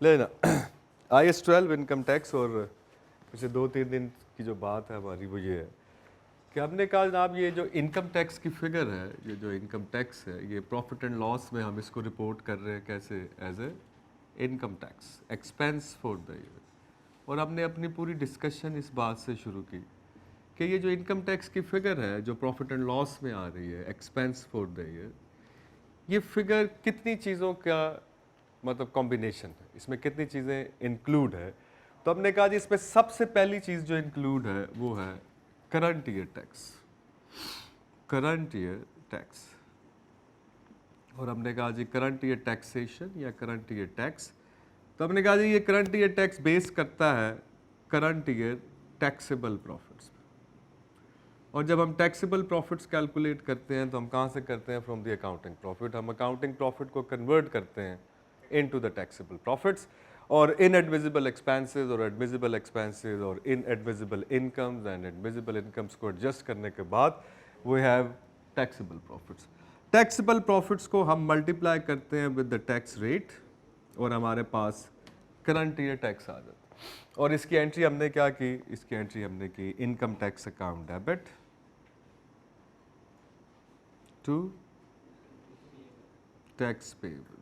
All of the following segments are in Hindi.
लेना IS-12 इनकम टैक्स और पिछले 2-3 दिन की जो बात है हमारी वो ये है कि हमने कहा जनाब ये जो इनकम टैक्स की फिगर है, ये जो इनकम टैक्स है, ये प्रॉफिट एंड लॉस में हम इसको रिपोर्ट कर रहे हैं कैसे, as a income tax expense for the year. और हमने अपनी पूरी डिस्कशन इस बात से शुरू की कि ये जो इनकम टैक्स की फिगर है जो प्रॉफिट एंड लॉस में आ रही है एक्सपेंस फॉर द ईयर, ये फिगर कितनी चीज़ों का मतलब कॉम्बिनेशन है, इसमें कितनी चीज़ें इंक्लूड है। तो हमने कहा जी इसमें सबसे पहली चीज़ जो इंक्लूड है वो है current year tax, current year tax. और हमने कहा जी करंट ईयर टैक्सेशन या करंट ईयर टैक्स, तो हमने कहा जी ये करंट ईयर टैक्स बेस करता है करंट ईयर टैक्सेबल प्रॉफिट्स। और जब हम टैक्सेबल प्रॉफिट्स कैलकुलेट करते हैं तो हम कहाँ से करते हैं, फ्रॉम द अकाउंटिंग प्रॉफिट। हम अकाउंटिंग प्रॉफिट को कन्वर्ट करते हैं इनटू द टैक्सेबल प्रॉफिट्स, और इनएडमिसिबल एक्सपेंसेस और एडमिसिबल एक्सपेंसेस और inadmissible incomes and admissible incomes को एडजस्ट करने के बाद we have taxable profits. Taxable profits को हम मल्टीप्लाई करते हैं विद द टैक्स रेट और हमारे पास करंट ईयर टैक्स आ जाता है। और इसकी एंट्री हमने क्या की, इसकी एंट्री हमने की income tax account debit to tax payable.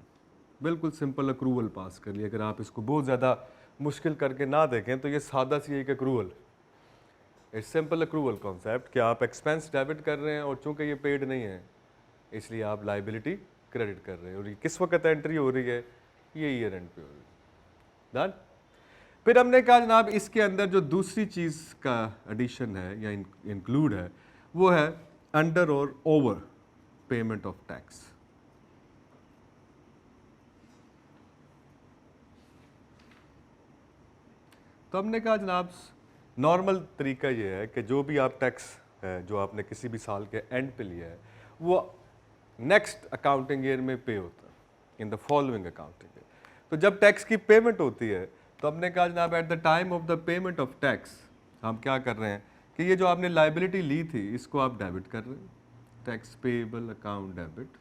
बिल्कुल सिंपल अक्रूवल पास कर लिया। अगर आप इसको बहुत ज़्यादा मुश्किल करके ना देखें तो ये सादा सी एक accrual, it's simple accrual concept कि आप एक्सपेंस डेबिट कर रहे हैं और चूंकि ये पेड नहीं है इसलिए आप लाइबिलिटी क्रेडिट कर रहे हैं। और ये किस वक्त एंट्री हो रही है, ये ईयर एंड पे हो रही है। डन। फिर हमने कहा जनाब इसके अंदर जो दूसरी चीज़ का एडिशन है या इंक्लूड है वो है अंडर और ओवर पेमेंट ऑफ टैक्स। तो हमने कहा जनाब नॉर्मल तरीका ये है कि जो भी आप टैक्स है जो आपने किसी भी साल के एंड पे लिया है वो नेक्स्ट अकाउंटिंग ईयर में पे होता है, in the following accounting year. तो जब टैक्स की पेमेंट होती है तो हमने कहा जनाब at the time of the payment of tax हम क्या कर रहे हैं कि ये जो आपने लाइबिलिटी ली थी इसको आप डेबिट कर रहे हैं, tax payable account debit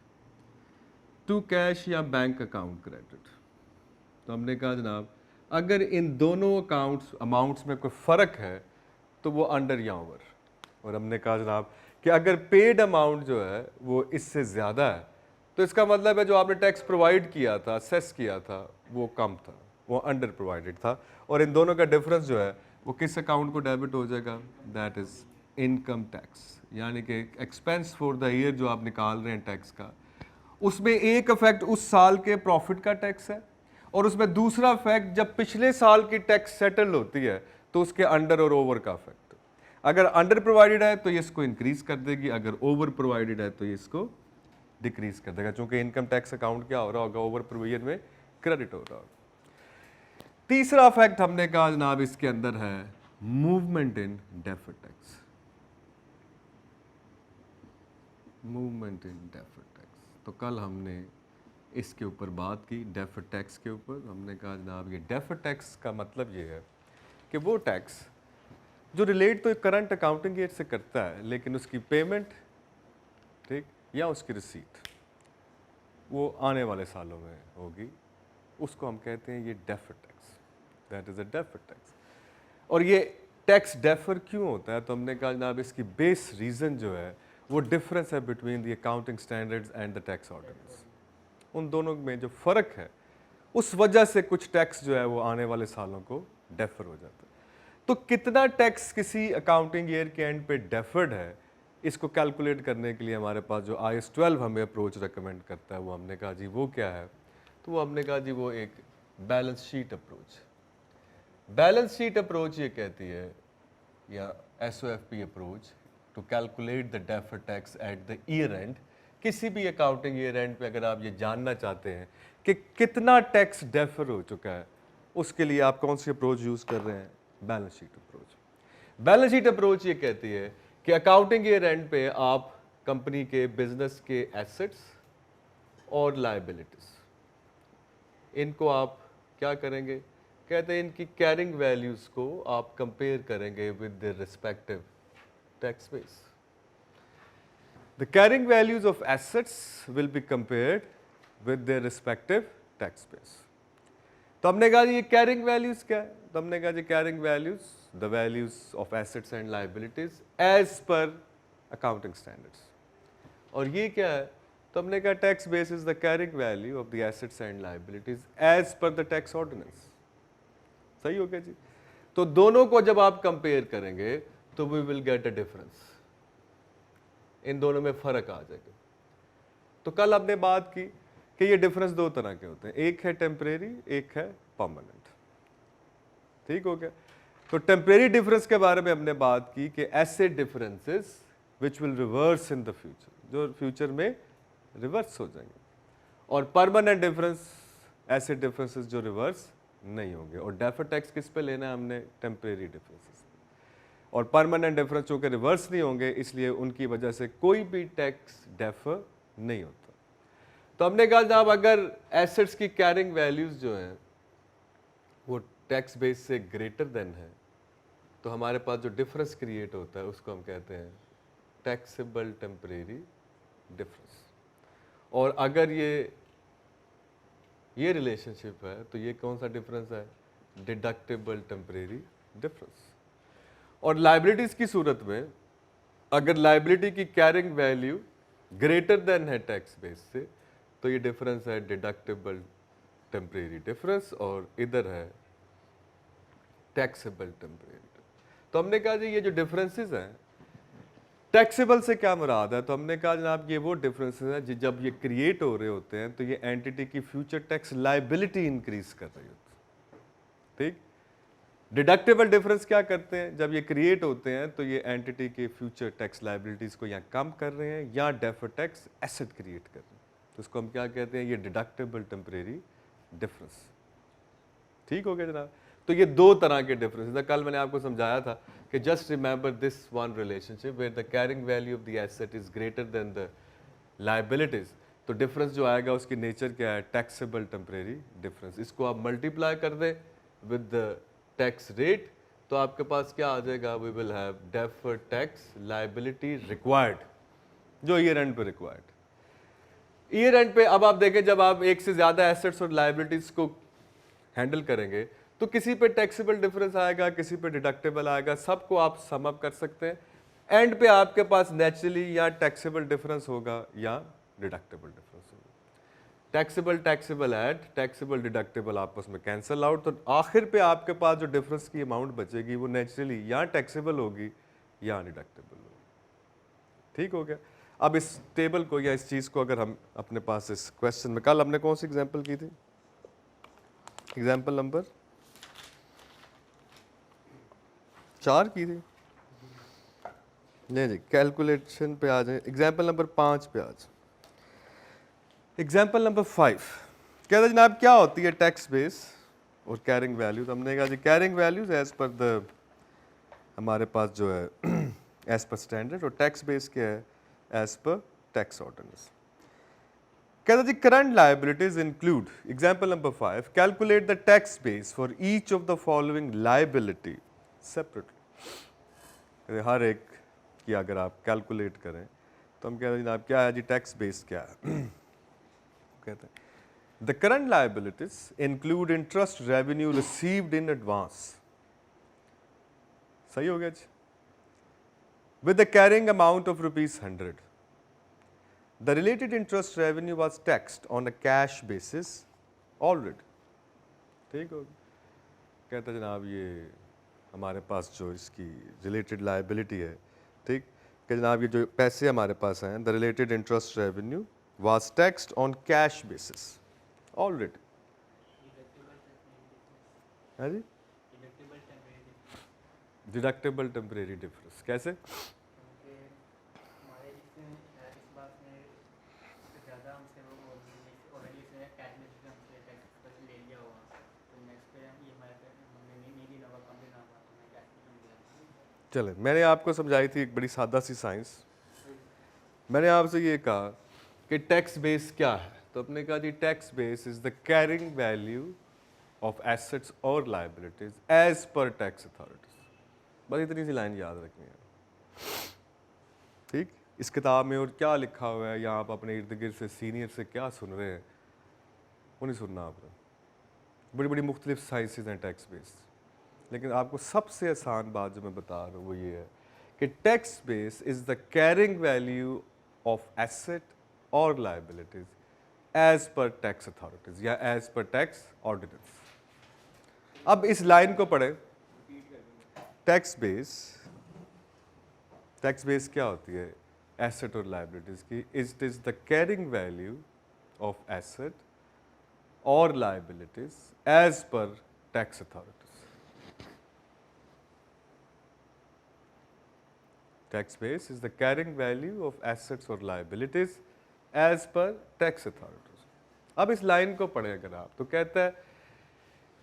to cash या बैंक अकाउंट क्रेडिट। तो हमने कहा जनाब अगर इन दोनों अमाउंट्स में कोई फ़र्क है तो वो अंडर या ओवर। और हमने कहा जनाब कि अगर पेड अमाउंट जो है वो इससे ज़्यादा है तो इसका मतलब है जो आपने टैक्स प्रोवाइड किया था, सेस किया था, वो कम था, वो अंडर प्रोवाइडेड था। और इन दोनों का डिफरेंस जो है वो किस अकाउंट को डेबिट हो जाएगा, दैट इज़ इनकम टैक्स। यानी कि एक्सपेंस फॉर द ईयर जो आप निकाल रहे हैं टैक्स का, उसमें एक इफेक्ट उस साल के प्रॉफिट का टैक्स है और उसमें दूसरा इफेक्ट जब पिछले साल की टैक्स सेटल होती है तो उसके अंडर और ओवर का इफेक्ट। अगर अंडर प्रोवाइडेड है तो ये इसको इंक्रीज कर देगी, अगर ओवर प्रोवाइडेड है तो ये इसको डिक्रीज कर देगा, क्योंकि इनकम टैक्स अकाउंट क्या हो रहा होगा, ओवर प्रोविजन में क्रेडिट हो रहा होगा। तीसरा फैक्ट हमने कहा जनाब इसके अंदर है movement in deferred tax, movement in deferred tax. तो कल हमने इसके ऊपर बात की डेफर्ड टैक्स के ऊपर। हमने कहा जनाब ये डेफर्ड टैक्स का मतलब ये है कि वो टैक्स जो रिलेट तो करंट अकाउंटिंग ईयर से करता है लेकिन उसकी पेमेंट, ठीक, या उसकी रिसीट वो आने वाले सालों में होगी, उसको हम कहते हैं ये deferred tax, that is a deferred tax. और ये टैक्स डेफर क्यों होता है, तो हमने कहा जनाब इसकी बेस रीज़न जो है वो डिफरेंस है between the accounting standards and the tax ordinance. उन दोनों में जो फ़र्क है उस वजह से कुछ टैक्स जो है वो आने वाले सालों को डेफर हो जाता है। तो कितना टैक्स किसी अकाउंटिंग ईयर के एंड पे डेफर्ड है, इसको कैलकुलेट करने के लिए हमारे पास जो IS-12 हमें अप्रोच रिकमेंड करता है वो हमने कहा जी वो क्या है, तो वो हमने कहा जी वो एक balance sheet approach. Balance sheet approach ये कहती है, या SOFP अप्रोच, to calculate the deferred tax at the year end. किसी भी अकाउंटिंग ईयर एंड पे अगर आप ये जानना चाहते हैं कि कितना टैक्स डेफर हो चुका है, उसके लिए आप कौन सी अप्रोच यूज़ कर रहे हैं, balance sheet approach. Balance sheet approach ये कहती है कि अकाउंटिंग ईयर एंड पे आप कंपनी के बिजनेस के एसेट्स और लायबिलिटीज इनको आप क्या करेंगे, कहते हैं इनकी कैरिंग वैल्यूज को आप कंपेयर करेंगे with the respective tax base. The carrying values of assets will be compared with the respective tax base. तो तो हमने कहा जी ये कैरिंग वैल्यूज क्या है, तो हमने कहा जी carrying values the values of assets and liabilities as per accounting standards. और ये क्या है, तो हमने कहा tax base is the carrying value of the assets and liabilities as per the tax ordinance. सही हो गया जी। तो दोनों को जब आप कंपेयर करेंगे तो we will get a difference, इन दोनों में फर्क आ जाएगा। तो कल हमने बात की कि ये डिफरेंस दो तरह के होते हैं, एक है टेम्परेरी, एक है परमानेंट। ठीक हो गया। तो टेम्परेरी डिफरेंस के बारे में हमने बात की कि ऐसे differences which will reverse in the future, जो फ्यूचर में रिवर्स हो जाएंगे, और परमानेंट डिफरेंस ऐसे डिफरेंसेस जो रिवर्स नहीं होंगे। और डेफर टैक्स किस पे लेना है हमने, टेम्परेरी डिफरेंसेस। और परमानेंट डिफरेंस जो कि रिवर्स नहीं होंगे, इसलिए उनकी वजह से कोई भी टैक्स डेफर नहीं होता। तो हमने कहा जनाब अगर एसेट्स की कैरिंग वैल्यूज जो हैं वो टैक्स बेस से ग्रेटर देन है, तो हमारे पास जो डिफरेंस क्रिएट होता है उसको हम कहते हैं टैक्सेबल टेम्परेरी डिफरेंस। और अगर ये रिलेशनशिप है तो ये कौन सा डिफरेंस है, डिडक्टेबल टेम्परेरी डिफरेंस। और लायबिलिटीज की सूरत में अगर लायबिलिटी की कैरिंग वैल्यू ग्रेटर देन है टैक्स बेस से, तो ये डिफरेंस है डिडक्टेबल टेम्परेरी डिफरेंस, और इधर है टैक्सेबल टेम्परेरी। तो हमने कहा जी ये जो डिफरेंसेस हैं, टैक्सेबल से क्या मुराद है, तो हमने कहा जनाब ये वो डिफरेंसेस हैं जब ये क्रिएट हो रहे होते हैं तो ये एंटिटी की फ्यूचर टैक्स लायबिलिटी इंक्रीज कर रही होती है। ठीक। डिडक्टेबल डिफरेंस क्या करते हैं, जब ये क्रिएट होते हैं तो ये एंटिटी के फ्यूचर टैक्स लायबिलिटीज को या कम कर रहे हैं या डेफर टैक्स एसेट क्रिएट कर रहे हैं, तो इसको हम क्या कहते हैं, ये डिडक्टेबल टेम्परेरी डिफरेंस। ठीक हो गया जनाब। तो ये दो तरह के डिफरेंस, कल मैंने आपको समझाया था कि just remember this one relationship where the carrying value of the asset is greater than the liabilities. तो डिफरेंस जो आएगा उसकी नेचर क्या है, टैक्सेबल टेम्परेरी डिफरेंस। इसको आप मल्टीप्लाई कर दें विद द टैक्स रेट, तो आपके पास क्या आ जाएगा, we will have deferred tax liability required, जो ईयर एंड पे रिक्वायर्ड। ईयर एंड पे अब आप देखें जब आप एक से ज्यादा एसेट्स और लायबिलिटीज को हैंडल करेंगे तो किसी पे टैक्सेबल डिफरेंस आएगा, किसी पे डिडक्टेबल आएगा, सबको आप सम अप कर सकते हैं। एंड पे आपके पास नेचुरली या टैक्सेबल डिफरेंस होगा या डिडक्टेबल डिफरेंस होगा। Taxable taxable add, taxable deductible आपस में कैंसिल आउट, तो आखिर पे आपके पास जो डिफरेंस की अमाउंट बचेगी वो नेचुरली या टैक्सेबल होगी या डिडक्टेबल होगी। ठीक हो गया। अब इस टेबल को या इस चीज़ को अगर हम अपने पास इस क्वेश्चन में, कल हमने कौन सी एग्जाम्पल की थी, एग्जाम्पल नंबर 4 की थी, नहीं जी कैलकुलेशन पे आ जाए, एग्जाम्पल नंबर 5 पे आ जाए। एग्जाम्पल नंबर 5 कहता है जनाब क्या होती है टैक्स बेस और कैरिंग वैल्यू। तो हमने कहा जी carrying values as per the, हमारे पास जो है एज पर स्टैंडर्ड, और टैक्स बेस क्या है एज पर टैक्स ऑर्डिनेंस। कहता है जी current liabilities include, example number 5, calculate the tax base for each of the following liability separately. हर एक की अगर आप कैलकुलेट करें तो हम कहते हैं जनाब क्या है जी टैक्स बेस क्या है। कहते हैं the current liabilities include interest revenue received in advance. सही हो गया जी। With the carrying amount of ₹100, the related interest revenue was taxed on a cash basis already. ठीक हो गया। कहते हैं जनाब ये हमारे पास जो इसकी रिलेटेड लायबिलिटी है, ठीक, कि जनाब ये जो पैसे हमारे पास हैं, the related interest revenue was taxed on cash basis already. है जी डिडक्टेबल टेम्परेरी डिफरेंस कैसे, चले मैंने आपको समझाई थी एक बड़ी सादा सी साइंस। मैंने आपसे ये कहा कि टैक्स बेस क्या है, तो अपने कहा जी tax base is the carrying value of assets और liabilities as per tax authorities. बस इतनी सी लाइन याद रखनी है। ठीक, इस किताब में और क्या लिखा हुआ है या आप अपने इर्द गिर्द से सीनियर से क्या सुन रहे हैं वो नहीं सुनना आपने, बड़ी बड़ी मुख्तलिफ साइंसेज हैं टैक्स बेस, लेकिन आपको सबसे आसान बात जो मैं बता रहा हूँ वो ये है कि tax base is the carrying value of asset और liabilities as per tax authorities या एज पर टैक्स ऑर्डिनेंस। अब इस लाइन को पढ़ें, टैक्स बेस क्या होती है एसेट और लाइबिलिटीज की? It is the carrying value of asset और liabilities as per tax authorities. Tax base is the carrying value of assets or liabilities as per tax authorities. अब इस लाइन को पढ़ें अगर आप तो कहता है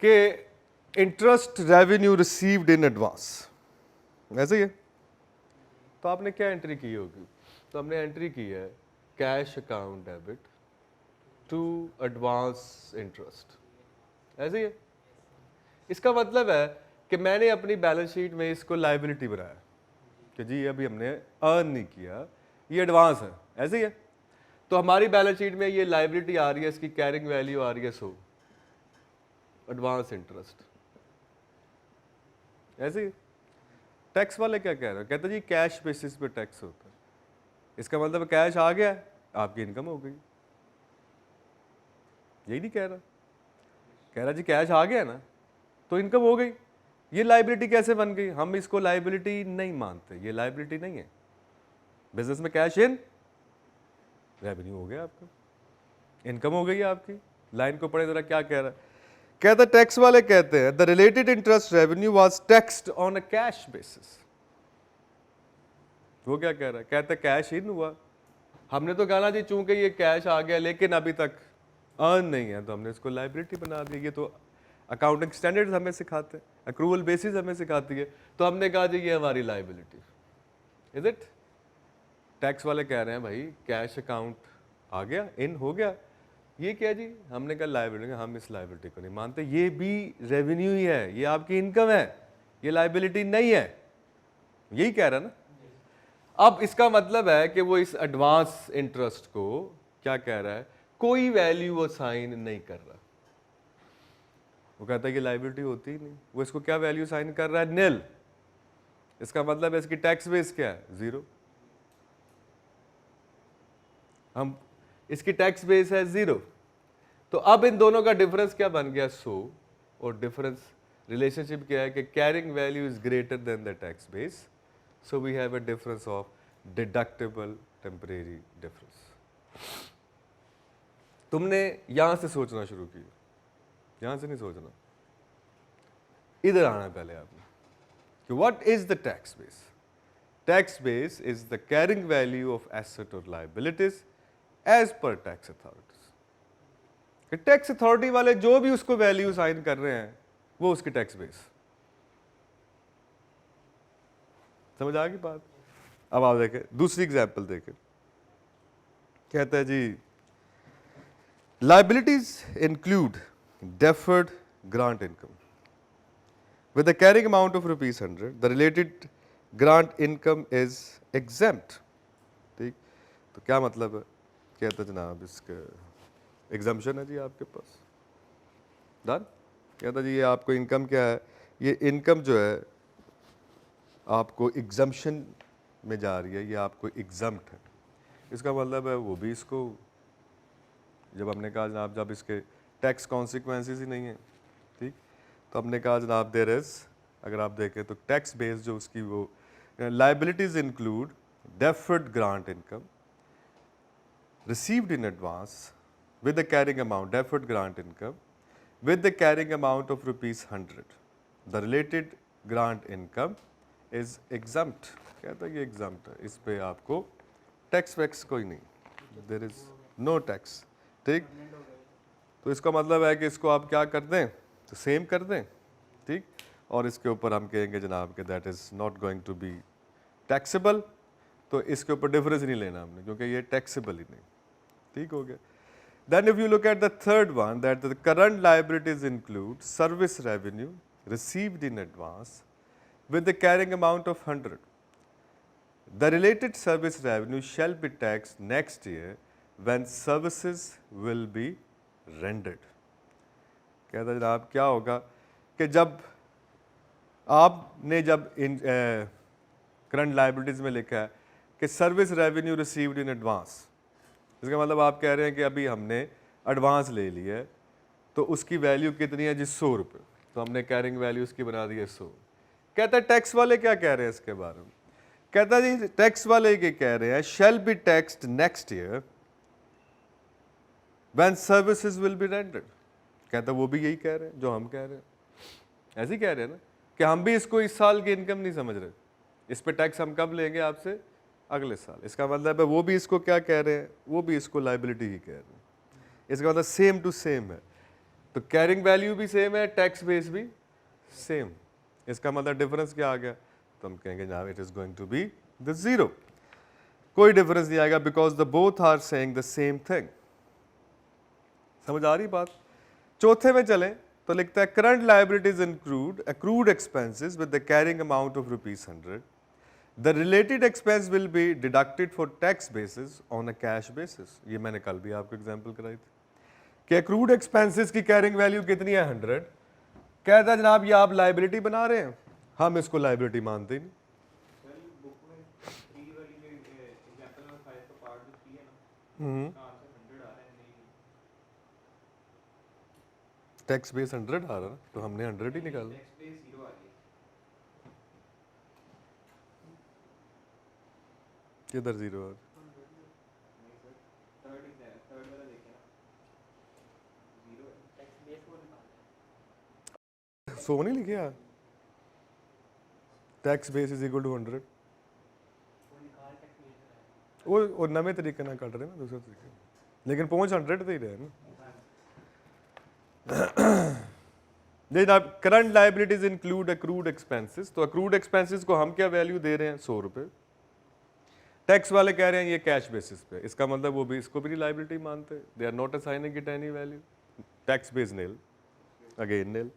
कि interest revenue received in advance, ऐसे ही है। तो आपने क्या एंट्री की होगी? तो हमने एंट्री की है cash account debit to advance interest, ऐसे ही है। इसका मतलब है कि मैंने अपनी बैलेंस शीट में इसको लाइबिलिटी बनाया कि जी अभी हमने अर्न नहीं किया, ये एडवांस है, ऐसे ही है। तो हमारी बैलेंस शीट में ये लाइबिलिटी आ रही है, इसकी कैरिंग वैल्यू आ रही है 100, एडवांस इंटरेस्ट, ऐसे ही। टैक्स वाले क्या कह रहे हैं? कहते हैं जी कैश बेसिस पे टैक्स होता है, इसका मतलब कैश आ गया, आपकी इनकम हो गई। यही नहीं कह रहा, कह रहा जी कैश आ गया ना तो इनकम हो गई। ये लाइबिलिटी कैसे बन गई? हम इसको लाइबिलिटी नहीं मानते, ये लाइबिलिटी नहीं है। बिजनेस में कैश इन, रेवेन्यू हो गया आपका, इनकम हो गई है आपकी। लाइन को पढ़े जरा क्या कह रहा है। कहता टैक्स वाले कहते हैं the related interest revenue was taxed on a cash basis. वो क्या कह रहा है? कहता कैश इन हुआ, हमने तो कहा जी चूंकि ये कैश आ गया लेकिन अभी तक अर्न नहीं है तो हमने इसको लाइबिलिटी बना दी। ये तो अकाउंटिंग स्टैंडर्ड्स हमें सिखाते हैं, अक्रूवल बेसिस हमें सिखाती है, तो हमने कहा जी ये हमारी लाइबिलिटी। Is it? टैक्स वाले कह रहे हैं भाई कैश अकाउंट आ गया, इन हो गया, ये क्या जी? हमने कहा लाइबिलिटी, हम इस लाइबिलिटी को नहीं मानते, ये भी रेवेन्यू ही है, ये आपकी इनकम है, ये लाइबिलिटी नहीं है। यही कह रहा है ना। अब इसका मतलब है कि वो इस एडवांस इंटरेस्ट को क्या कह रहा है? कोई वैल्यू असाइन नहीं कर रहा। वो कहता है कि लाइबिलिटी होती ही नहीं, वो इसको क्या वैल्यू साइन कर रहा है? निल। इसका मतलब है इसकी टैक्स बेस क्या है? 0। हम इसकी टैक्स बेस है 0। तो अब इन दोनों का डिफरेंस क्या बन गया? 100। और डिफरेंस रिलेशनशिप क्या है कि carrying value is greater than the tax base, so we have a difference of deductible temporary difference. तुमने यहां से सोचना शुरू किया, यहां से नहीं सोचना, इधर आना पहले आपने कि what is the tax base? Tax base is the carrying value of asset और liabilities as per tax authorities. Tax authority वाले जो भी उसको वैल्यू साइन कर रहे हैं वो उसकी टैक्स बेस। समझ आ गई बात? अब आप देखें दूसरी एग्जांपल देखें। कहता है जी liabilities include deferred grant income with the carrying amount of ₹100, the related grant income is exempt। ठीक, तो क्या मतलब है? कहता जनाब इसका एग्जाम्पशन है जी आपके पास, डन। कहता जी ये आपको इनकम क्या है? ये इनकम जो है आपको एग्जाम्पशन में जा रही है, ये आपको एग्जम्प्ट है। इसका मतलब है वो भी इसको, जब हमने कहा जनाब जब इसके टैक्स कॉन्सिक्वेंसेस ही नहीं है, ठीक, तो हमने कहा जनाब देयर इज, अगर आप देखें तो टैक्स बेस जो उसकी वो liabilities include deferred grant income received in advance with the carrying amount, deferred grant income with the carrying amount of ₹100, the related grant income is exempt. कहता है ये एग्जम्प्ट है, इस पे आपको टैक्स वैक्स कोई नहीं, देयर इज नो टैक्स। ठीक, तो इसका मतलब है कि इसको आप क्या कर दें? तो सेम कर दें, ठीक, और इसके ऊपर हम कहेंगे जनाब कि that is not going to be taxable. तो इसके ऊपर डिफरेंस नहीं लेना हमने क्योंकि ये टैक्सेबल ही नहीं। ठीक हो गया। Then if you look at the third one, that the current liabilities include service revenue received in advance with the carrying amount of 100. The related service revenue shall be taxed next year when services will be rendered. कहता जनाब क्या होगा कि जब आपने जब इन करंट लाइबिलिटीज में लिखा है कि service revenue received in advance, इसका मतलब आप कह रहे हैं कि अभी हमने एडवांस ले लिया है तो उसकी वैल्यू कितनी है जी 100 रुपये, तो हमने कैरिंग वैल्यू उसकी बना दी है 100। कहता है टैक्स वाले क्या कह रहे हैं इसके बारे में, कहता है जी टैक्स वाले ये कह रहे हैं shall be taxed next year when services will be rendered. कहता है वो भी यही कह रहे हैं जो हम कह रहे हैं, ऐसे ही कह रहे हैं ना कि हम भी इसको इस साल की इनकम नहीं समझ रहे, इस पे टैक्स हम कब लेंगे आपसे, अगले साल। इसका मतलब है वो भी इसको क्या कह रहे हैं, वो भी इसको लाइबिलिटी ही कह रहे हैं। इसका मतलब सेम टू सेम है, तो कैरिंग वैल्यू भी सेम है, टैक्स बेस भी सेम। इसका मतलब डिफरेंस क्या आ गया, तो हम कहेंगे now it is going to be the zero, कोई डिफरेंस नहीं आएगा because the both are saying the same thing. समझ आ रही बात। चौथे में चलें तो लिखता है current liabilities include accrued expenses with the carrying amount of ₹100. The related expense will be deducted for tax basis on a cash basis. ये मैंने कल भी आपको एग्जांपल कराई थी कि accrued expenses की कैरिंग वैल्यू कितनी है 100। कहता है जनाब ये आप लाइबिलिटी बना रहे हैं, हम इसको लाइबिलिटी मानते ही नहीं। टैक्स बेस 100 आ रहा ना, तो हमने 100 ही निकाला। किधर जीरो आ, 100 नहीं लिखे यार, tax base is equal to 100। वो नवे तरीके ना कट रहे ना, दूसरे तरीके, लेकिन पहुंच 100 ही रहे ना। जनाब current liabilities include accrued expenses, तो accrued expenses को हम क्या वैल्यू दे रहे हैं 100 रुपये, टैक्स वाले कह रहे हैं ये कैश बेसिस पे, इसका मतलब वो भी इसको भी लाइबिलिटी मानते हैं, they are not assigning it any value. Tax base nil, again nil,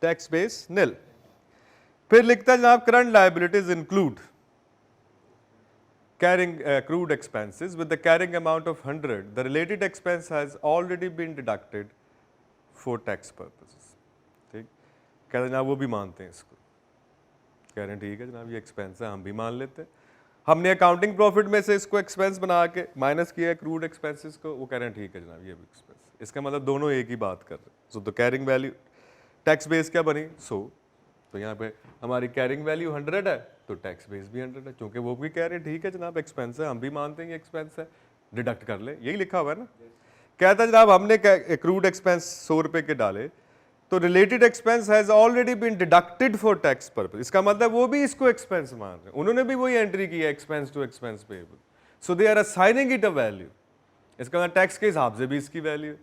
tax base nil. फिर लिखता है जनाब current liabilities include carrying accrued expenses with the carrying amount of 100, the related expense has already been deducted for tax purposes। ठीक, कह रहे जनाब वो भी मानते हैं इसको, कह रहे हैं ठीक है जनाब ये एक्सपेंस है, हम भी मान लेते हैं। हमने अकाउंटिंग प्रॉफिट में से इसको एक्सपेंस बना के माइनस किया accrued expenses को, वो कह रहे हैं ठीक है जनाब ये भी एक्सपेंस। इसका मतलब दोनों एक ही बात कर रहे हैं। So the carrying value tax base क्या बनी 100, तो यहाँ पे हमारी कैरिंग वैल्यू 100 है तो टैक्स बेस भी 100 है, क्योंकि वो भी कह रहे हैं ठीक है जनाब एक्सपेंस है, हम भी मानते हैं ये एक्सपेंस है, डिडक्ट कर ले, यही लिखा हुआ है ना। कहता है जनाब हमने accrued expense 100 रुपए के डाले तो related expense has already been deducted for tax purpose, इसका मतलब वो भी इसको एक्सपेंस मान रहे हैं, उन्होंने भी वही एंट्री की है expense to expense payable, so they are assigning it a value. इसका मतलब टैक्स के हिसाब से भी इसकी वैल्यू,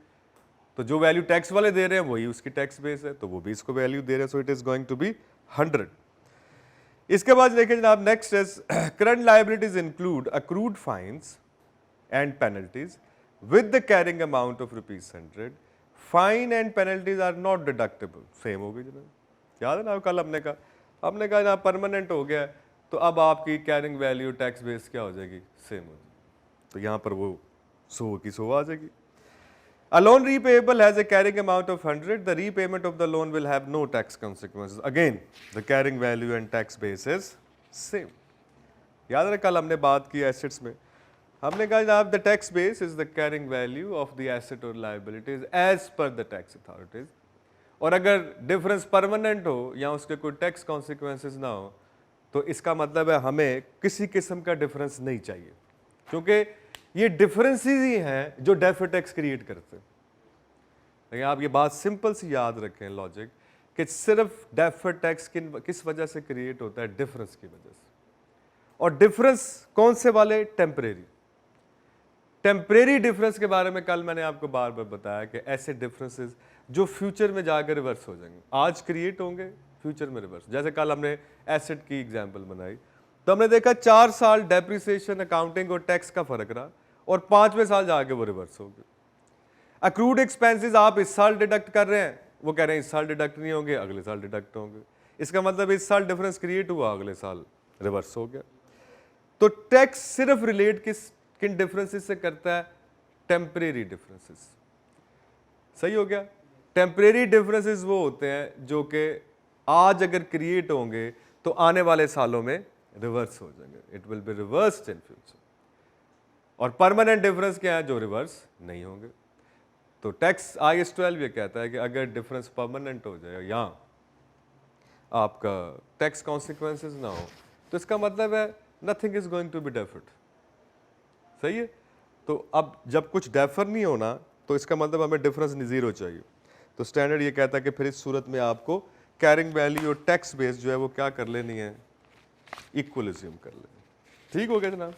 तो जो वैल्यू टैक्स वाले दे रहे हैं वही उसकी टैक्स बेस है, तो वो भी इसको वैल्यू दे रहे हैं, so it is going to be 100। इसके बाद देखिए जनाब next is current liabilities include accrued fines and penalties with the carrying amount of ₹100. Fine and penalties are not deductible. Same हो गई जनाब, याद है ना कल हमने कहा जनाब परमानेंट हो गया तो अब आपकी कैरिंग वैल्यू टैक्स बेस क्या हो जाएगी, सेम हो जाएगी, तो यहाँ पर वो 100 की 100 आ जाएगी। A loan repayable has a carrying amount of 100. The repayment of the loan will have no tax consequences. Again, the carrying value and tax base is same. याद है कल हमने बात की एसेट्स में, हमने कहा जनाब the tax base is the carrying value of the asset और liabilities as per the tax authorities, और अगर डिफरेंस परमानेंट हो या उसके कोई टैक्स कॉन्सिक्वेंसेज ना हो तो इसका मतलब है हमें किसी किस्म का डिफरेंस नहीं चाहिए, क्योंकि ये डिफरेंसेस ही हैं जो डेफर्ड टैक्स क्रिएट करते हैं। लेकिन आप ये बात सिंपल सी याद रखें लॉजिक कि सिर्फ डेफर्ड टैक्स किस वजह से क्रिएट होता है, डिफरेंस की वजह से, और डिफरेंस कौन से वाले, टेम्परेरी डिफरेंस के बारे में कल मैंने आपको बार बार बताया कि ऐसे डिफरेंसेस जो फ्यूचर में जाकर रिवर्स हो जाएंगे, आज क्रिएट होंगे फ्यूचर में रिवर्स। जैसे कल हमने एसेट की एग्जांपल बनाई तो हमने देखा 4 साल डेप्रिसिएशन अकाउंटिंग और टैक्स का फर्क रहा और 5वें साल जाके वो रिवर्स हो गए। अक्रूड एक्सपेंसेस आप इस साल डिडक्ट कर रहे हैं, वो कह रहे हैं इस साल डिडक्ट नहीं होंगे, अगले साल डिडक्ट होंगे, इसका मतलब इस साल डिफरेंस क्रिएट हुआ, अगले साल रिवर्स हो गया। तो टैक्स सिर्फ रिलेट किन डिफरेंसेस से करता है, टेम्परेरी डिफरेंसेस। सही हो गया। टेम्परेरी डिफरेंसेस वो होते हैं जो कि आज अगर क्रिएट होंगे तो आने वाले सालों में रिवर्स हो जाएंगे, it will be reversed in future. और परमानेंट डिफरेंस क्या है, जो रिवर्स नहीं होंगे। तो टैक्स IAS 12 ये कहता है कि अगर डिफरेंस परमानेंट हो जाए या आपका टैक्स कॉन्सिक्वेंसेस ना हो तो इसका मतलब है nothing is going to be deferred. सही है। तो अब जब कुछ डेफर नहीं होना तो इसका मतलब हमें डिफरेंस जीरो चाहिए। तो स्टैंडर्ड ये कहता है कि फिर इस सूरत में आपको कैरिंग वैल्यू और टैक्स बेस जो है वो क्या कर लेनी है, इक्वल अज्यूम कर लेनी। ठीक हो गया जनाब।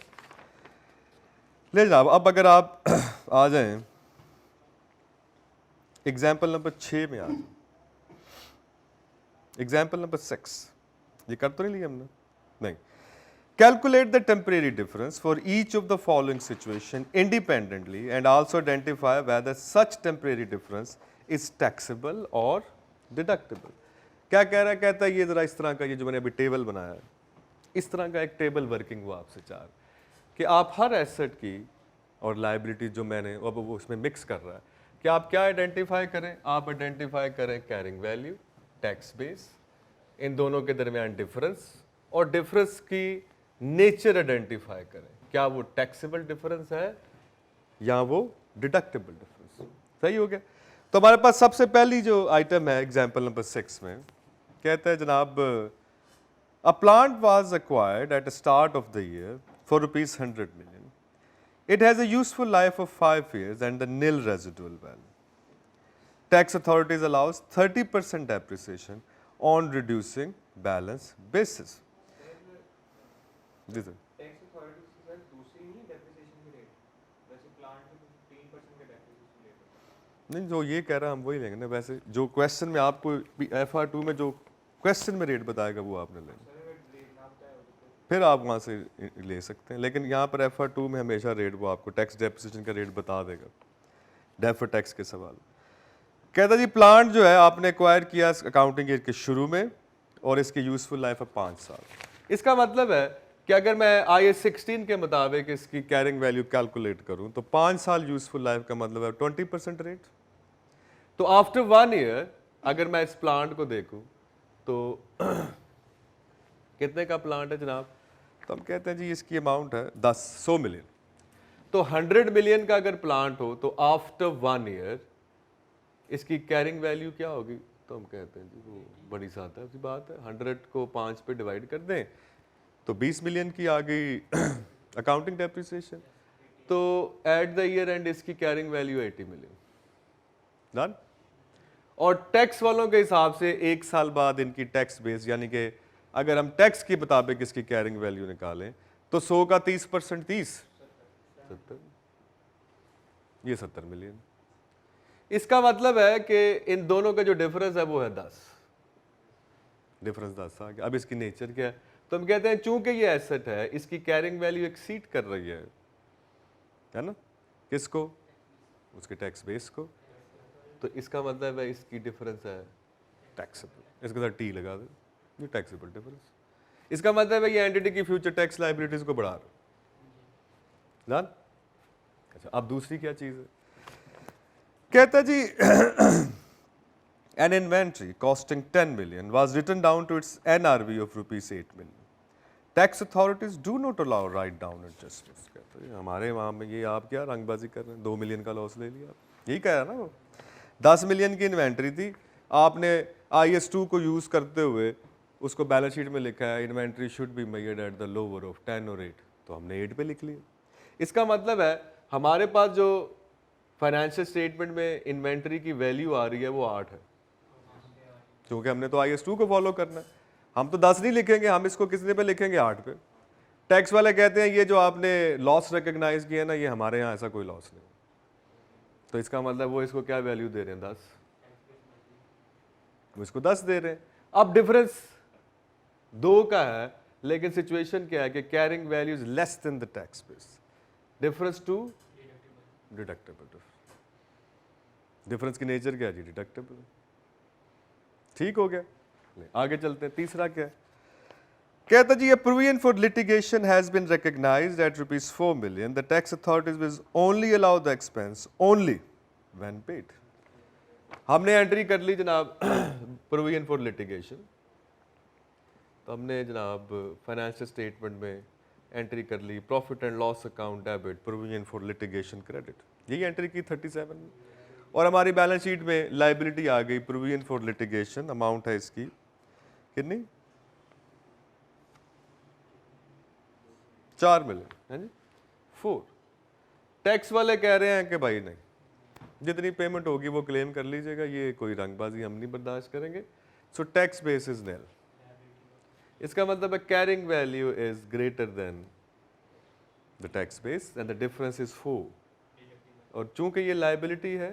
ले जनाब, अब अगर आप आ जाएं एग्जाम्पल नंबर 6 में आ जाए, एग्जाम्पल नंबर 6, ये कर तो नहीं लिया हमने? नहीं। Calculate the temporary difference for each of the following situation independently and also identify whether such temporary difference is taxable or deductible. क्या कह रहा है? कहता है ये जरा इस तरह का, ये जो मैंने अभी टेबल बनाया है, इस तरह का एक टेबल वर्किंग वो आपसे चाह रहा है कि आप हर एसेट की और लाइबिलिटी जो मैंने अब वो उसमें मिक्स कर रहा है कि आप क्या आइडेंटिफाई करें, आप आइडेंटिफाई करें कैरिंग वैल्यू, टैक्स बेस, इन दोनों के दरमियान डिफरेंस, और डिफरेंस की नेचर आइडेंटिफाई करें, क्या वो टैक्सेबल डिफरेंस है या वो डिडक्टेबल डिफरेंस। सही हो गया। तो हमारे पास सबसे पहली जो आइटम है एग्जांपल नंबर 6 में कहता है जनाब, a plant was acquired at the start of the year for ₹100 million. It has a useful life of 5 years and a nil residual value. Tax authorities allows 30% depreciation on reducing balance basis. जी सर। टैक्स अथॉरिटी से सर दूसरी नहीं डेप्रिसिएशन की रेट, वैसे प्लांट में 3% का डेप्रिसिएशन रेट। नहीं, जो ये कह रहा है हम वही लेंगे ना। वैसे जो क्वेश्चन में आपको FR2 में जो क्वेश्चन में रेट बताएगा वो आपने लेना, फिर आप वहाँ से ले सकते हैं। लेकिन यहाँ पर FR2 में हमेशा रेट वो आपको टैक्स डेप्रिसिएशन का रेट बता देगा डेफर टैक्स के सवाल। कहता जी प्लांट जो है आपने एक्वायर किया अकाउंटिंग ईयर के शुरू में और इसकी यूजफुल लाइफ है 5 साल। इसका मतलब है कि अगर मैं IAS 16 के मुताबिक इसकी कैरिंग वैल्यू कैलकुलेट करूं तो 5 साल यूजफुल लाइफ का मतलब है 20% रेट। तो आफ्टर 1 ईयर अगर मैं इस प्लांट को देखूं तो कितने का प्लांट है जनाब? तो हम कहते हैं जी इसकी अमाउंट है 100 मिलियन। तो 100 मिलियन का अगर प्लांट हो तो आफ्टर 1 ईयर इसकी कैरिंग वैल्यू क्या होगी? तो हम कहते हैं जी वो बड़ी सादा सी बात है, 100 को 5 पे डिवाइड कर दें तो 20 मिलियन की आ गई अकाउंटिंग डेप्रिसिएशन। तो एट द ईयर एंड इसकी कैरिंग वैल्यू 80 मिलियन डन। और टैक्स वालों के हिसाब से 1 साल बाद इनकी टैक्स बेस, यानी कि अगर हम टैक्स के मुताबिक इसकी कैरिंग वैल्यू निकालें तो 100 का 30% 30, 70, ये 70 मिलियन। इसका मतलब है कि इन दोनों का जो डिफरेंस है वो है 10, डिफरेंस 10 आ गया। अब इसकी नेचर क्या है? तो हम कहते हैं चूंकि ये एसेट है इसकी कैरिंग वैल्यू एक्सीड कर रही है ना, किसको? उसके टैक्स बेस को। तो इसका मतलब है इसकी डिफरेंस है टैक्सेबल। इसके साथ टी लगा दो, ये टैक्सेबल डिफरेंस। इसका मतलब है ये एंटिटी की फ्यूचर टैक्स लायबिलिटीज को बढ़ा रहा है। अच्छा, अब दूसरी क्या चीज है? कहता जी an inventory costing 10 million was written down to its NRV of rupees 8 million. Tax authorities do not allow write down adjustments. कहते हैं हमारे वहाँ में ये आप क्या रंगबाजी कर रहे हैं, 2 मिलियन का लॉस ले लिया। यही कह रहा ना वो, 10 मिलियन की इन्वेंट्री थी, आपने IAS 2 को यूज़ करते हुए उसको बैलेंस शीट में लिखा है inventory should be measured at the lower of 10 और 8, तो हमने 8 पे लिख लिया। इसका मतलब है हमारे पास जो फाइनेंशियल स्टेटमेंट में इन्वेंट्री की वैल्यू आ रही है वो 8 है, क्योंकि हमने तो IAS 2 को फॉलो करना है। हम तो 10 नहीं लिखेंगे, हम इसको कितने पे लिखेंगे? 8 पे। टैक्स वाले कहते हैं ये जो आपने लॉस रिकग्नाइज किया ना, ये हमारे यहाँ ऐसा कोई लॉस नहीं। तो इसका मतलब वो इसको क्या वैल्यू दे रहे हैं? 10, वो इसको 10 दे रहे हैं। अब डिफरेंस 2 का है, लेकिन सिचुएशन क्या है कि carrying value is less than the tax base, difference to deductible. Difference की नेचर क्या है जी? डिडक्टेबल। ठीक हो गया। आगे चलते हैं। तीसरा क्या है? कहता जी, a provision for litigation has been recognized at ₹4 million. The tax authorities will only allow the expense only when paid. हमने एंट्री कर ली जनाब प्रोविजन फॉर लिटिगेशन, तो हमने जनाब फाइनेंशियल स्टेटमेंट में एंट्री कर ली profit and loss account debit provision for litigation credit, यही एंट्री की 37 में। और हमारी बैलेंस शीट में लाइबिलिटी आ गई प्रोविजन फॉर लिटिगेशन, अमाउंट है इसकी कितनी 4 मिलियन है जी 4। टैक्स वाले कह रहे हैं कि भाई नहीं, जितनी पेमेंट होगी वो क्लेम कर लीजिएगा, ये कोई रंगबाजी हम नहीं बर्दाश्त करेंगे। सो टैक्स बेस इज निल, इसका मतलब है carrying value is greater than the tax base and the difference is 4। और चूंकि ये लाइबिलिटी है,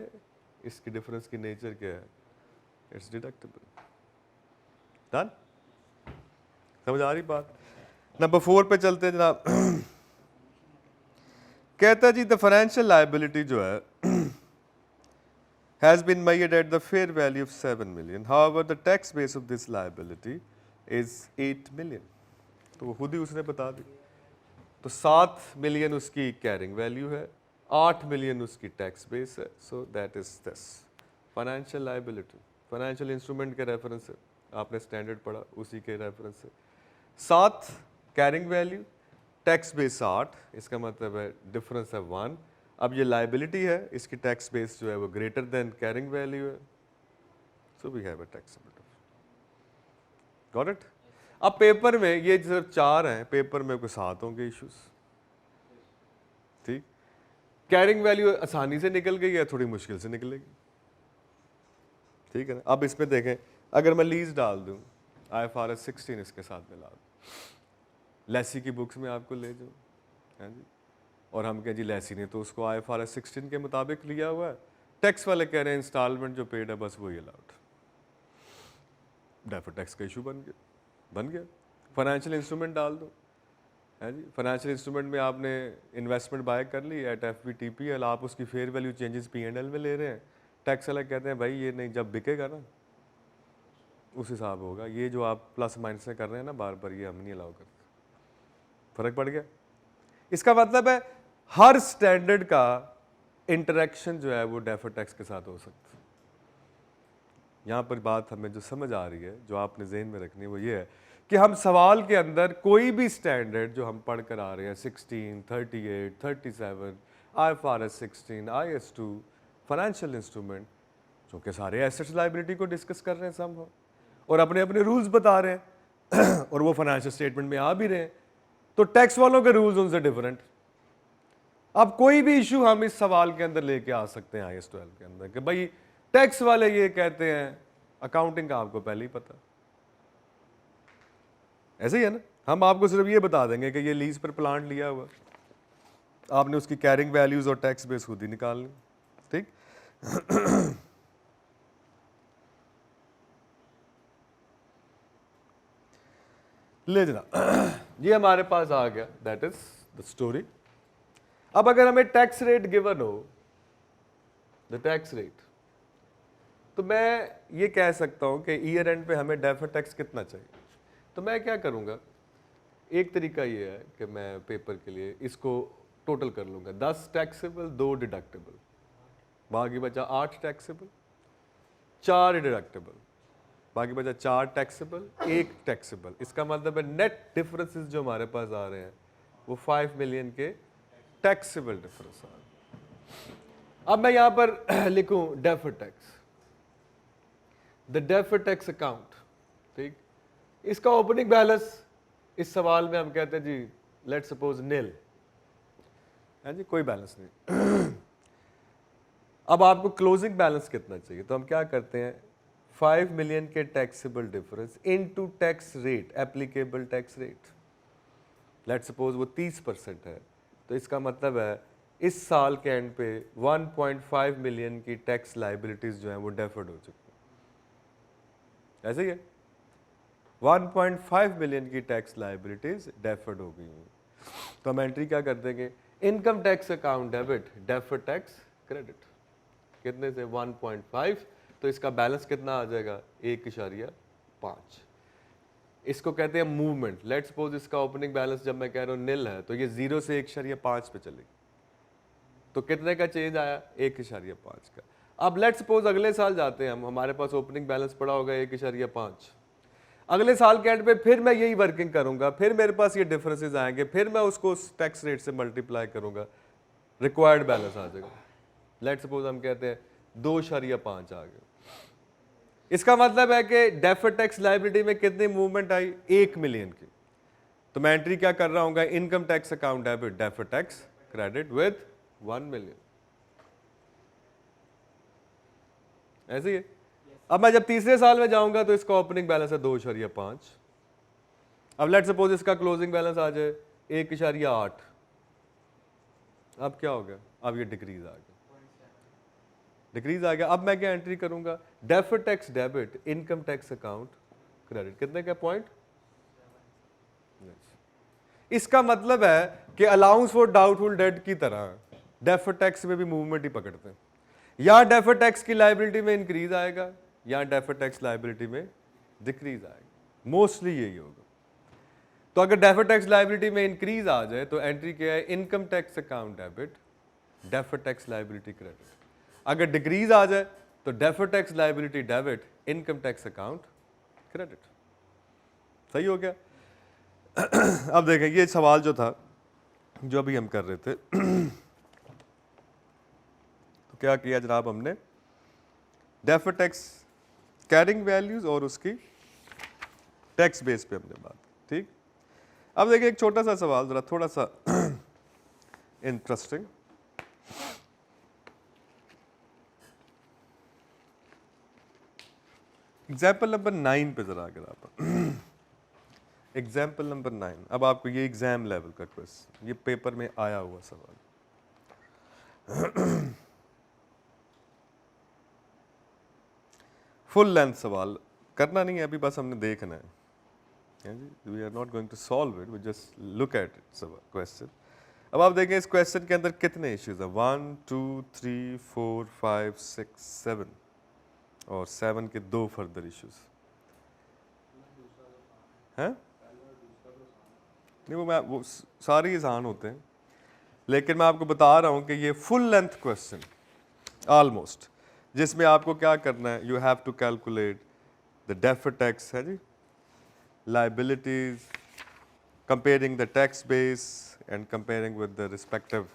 इसकी डिफरेंस की नेचर क्या है, इट्स डिडक्टेबल। डन, समझ आ रही बात। नंबर 4 पे चलते हैं जनाब। कहता जी द फाइनेंशियल लाइबिलिटी जो है has been measured at the fair value of 7 million. However, the tax base of this liability is 8 million. तो वो खुद ही उसने बता दी। तो 7 मिलियन उसकी कैरिंग वैल्यू है, 8 मिलियन उसकी टैक्स बेस है। So that is this financial liability, financial instrument के रेफरेंस से आपने स्टैंडर्ड पढ़ा, उसी के रेफरेंस से 7 कैरिंग वैल्यू, टैक्स बेस 8, इसका मतलब है डिफरेंस है 1। अब ये लाइबिलिटी है, इसकी टैक्स बेस जो है वो ग्रेटर देन कैरिंग वैल्यू है, so we have a taxable difference. Got it. अब पेपर में ये सिर्फ 4 हैं, पेपर में कोई 7 होंगे इश्यूज, ठीक। कैरिंग वैल्यू आसानी से निकल गई है, थोड़ी मुश्किल से निकलेगी, ठीक है ना। अब इसमें देखें, अगर मैं लीज डाल दूं, IFRS 16 इसके साथ मिला दूं, लेसी की बुक्स में आपको ले जाऊं, है जी, और हम कहें जी लेसी ने तो उसको IFRS 16 के मुताबिक लिया हुआ है, टैक्स वाले कह रहे हैं इंस्टॉलमेंट जो पेड है बस वही अलाउड, डेफर्ड टैक्स का इशू बन गया। फाइनेंशियल इंस्ट्रूमेंट डाल दो, है जी, फाइनेंशियल इंस्ट्रूमेंट में आपने इन्वेस्टमेंट बाय कर ली एट FVTPL, आप उसकी फेयर वैल्यू चेंजेस P&L में ले रहे हैं, टैक्स वाले कहते हैं भाई ये नहीं, जब बिकेगा ना उस हिसाब होगा, ये जो आप प्लस माइनस से कर रहे हैं ना बार बार, ये हम नहीं अलाउ करते। फर्क पड़ गया। इसका मतलब है हर स्टैंडर्ड का इंटरेक्शन जो है वो डेफर्ड टैक्स के साथ हो सकता है। यहाँ पर बात हमें जो समझ आ रही है, जो आपने ज़हन में रखनी है, वो ये है कि हम सवाल के अंदर कोई भी स्टैंडर्ड जो हम पढ़ कर आ रहे हैं 16, 38, 37, IFRS 16, IS2, फाइनेंशियल इंस्ट्रूमेंट, चूँकि सारे एसेट्स लाइबिलिटी को डिस्कस कर रहे हैं सब, और अपने अपने रूल्स बता रहे हैं और वो फाइनेंशियल स्टेटमेंट में आ भी रहे हैं, तो टैक्स वालों के रूल्स उनसे डिफरेंट। अब कोई भी इशू हम इस सवाल के अंदर लेके आ सकते हैं IS 12 के अंदर कि भाई टैक्स वाले ये कहते हैं, अकाउंटिंग का आपको पहले ही पता, ऐसे ही है ना। हम आपको सिर्फ ये बता देंगे कि ये लीज पर प्लांट लिया हुआ, आपने उसकी कैरिंग वैल्यूज और टैक्स बेस खुद ही निकालनी, ठीक। ले जना, ये हमारे पास आ गया, दैट इज द स्टोरी। अब अगर हमें टैक्स रेट गिवन हो, द टैक्स रेट, तो मैं ये कह सकता हूं कि ईयर एंड पे हमें डेफर्ड टैक्स कितना चाहिए। तो मैं क्या करूंगा, एक तरीका ये है कि मैं पेपर के लिए इसको टोटल कर लूंगा, 10 टैक्सेबल, 2 डिडक्टेबल, बाकी बचा 8 टैक्सेबल, 4 डिडक्टेबल, बाकी बचा 4 टैक्सेबल, 1 टैक्सेबल। इसका मतलब है नेट डिफरेंसेस जो हमारे पास आ रहे हैं वो 5 मिलियन के टैक्सेबल डिफरेंस आ रहे हैं। अब मैं यहां पर लिखूं deferred tax, the deferred tax account, ठीक। इसका ओपनिंग बैलेंस इस सवाल में हम कहते हैं जी लेट सपोज निल है जी, कोई बैलेंस नहीं। अब आपको क्लोजिंग बैलेंस कितना चाहिए, तो हम क्या करते हैं, 5 मिलियन के taxable difference into tax rate, applicable tax rate, let suppose वो 30% है, तो इसका मतलब है इस साल के एंड पे 1.5 मिलियन की टैक्स लाइबिलिटीज जो है वो डेफर्ड हो चुकी है, ऐसे ही है, 1.5 मिलियन की टैक्स लाइबिलिटीज डेफर्ड हो गई हैं। तो हम एंट्री क्या कर देंगे, income tax account debit, deferred tax credit, कितने से 1.5, तो इसका बैलेंस कितना आ जाएगा 1.5। इसको कहते हैं मूवमेंट। लेट सपोज इसका ओपनिंग बैलेंस जब मैं कह रहा हूँ निल है, तो ये 0 से 1.5 पे चलेगी, तो कितने का चेंज आया 1.5 का। अब लेट्स सपोज अगले साल जाते हैं हम, हमारे पास ओपनिंग बैलेंस पड़ा होगा 1.5, अगले साल के एंड पे फिर मैं यही वर्किंग करूंगा, फिर मेरे पास ये डिफरेंसेस आएंगे, फिर मैं उसको टैक्स रेट से मल्टीप्लाई करूंगा, रिक्वायर्ड बैलेंस आ जाएगा। लेट्स सपोज हम कहते हैं 2.5 आ गए, इसका मतलब है कि डेफर्ड टैक्स लायबिलिटी में कितनी मूवमेंट आई, 1 मिलियन की। तो मैं एंट्री क्या कर रहा हूँ, income tax account debit deferred tax credit with 1 million, ऐसे ही है। अब मैं जब तीसरे साल में जाऊंगा तो इसका ओपनिंग बैलेंस है 2.5, अब लेट सपोज इसका क्लोजिंग बैलेंस आ जाए 1.8, अब क्या हो गया, अब ये डिक्रीज आ गया, डिक्रीज आ गया। अब मैं क्या एंट्री करूंगा, deferred tax debit income tax account credit, कितने का पॉइंट। इसका मतलब है कि अलाउंस फॉर डाउटफुल डेट की तरह डेफर्ड टैक्स में भी मूवमेंट ही पकड़ते हैं, या डेफर्ड टैक्स की लायबिलिटी में इंक्रीज आएगा या डेफर्ड टैक्स लायबिलिटी में डिक्रीज आएगा, मोस्टली यही होगा। तो अगर डेफर्ड टैक्स लायबिलिटी में इंक्रीज आ जाए तो एंट्री क्या है, income tax account debit deferred tax liability credit. अगर डिक्रीज आ जाए तो deferred tax liability debit income tax account credit. सही हो गया। अब देखें ये सवाल जो था जो अभी हम कर रहे थे तो क्या किया जनाब, हमने डेफर्ड टैक्स कैरिंग वैल्यूज और उसकी टैक्स बेस पे हमने बात की, ठीक। अब देखिए एक छोटा सा सवाल, जरा थोड़ा सा इंटरेस्टिंग। एग्जाम्पल नंबर 9 पे जरा अगर आप एग्जाम्पल नंबर 9, अब आपको ये एग्जाम लेवल का क्वेश्चन, ये पेपर में आया हुआ सवाल। फुल लेंथ सवाल करना नहीं है अभी, बस हमने देखना है जी, we are not going to solve it, we just look at it question. अब आप देखें इस क्वेश्चन के अंदर कितने इश्यूज हैं, 1 2 3 4 5 6 7 और 7 के 2 फर्दर इश्यूज हैं। नहीं वो सारे आसान होते हैं, लेकिन मैं आपको बता रहा हूं कि ये फुल लेंथ क्वेश्चन ऑलमोस्ट, जिसमें आपको क्या करना है, you have to calculate the deferred tax है जी, liabilities, comparing the tax base and comparing with the respective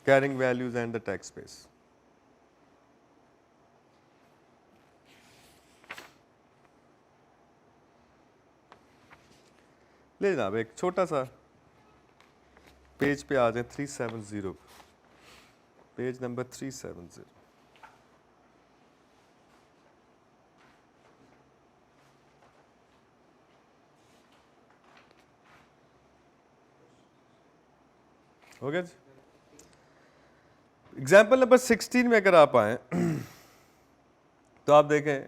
carrying values and the tax base. ले जनाब एक छोटा सा पेज पे आ जाए, 370, पेज नंबर 370। हो गया जी। एग्जाम्पल नंबर 16 में अगर आप आए तो आप देखें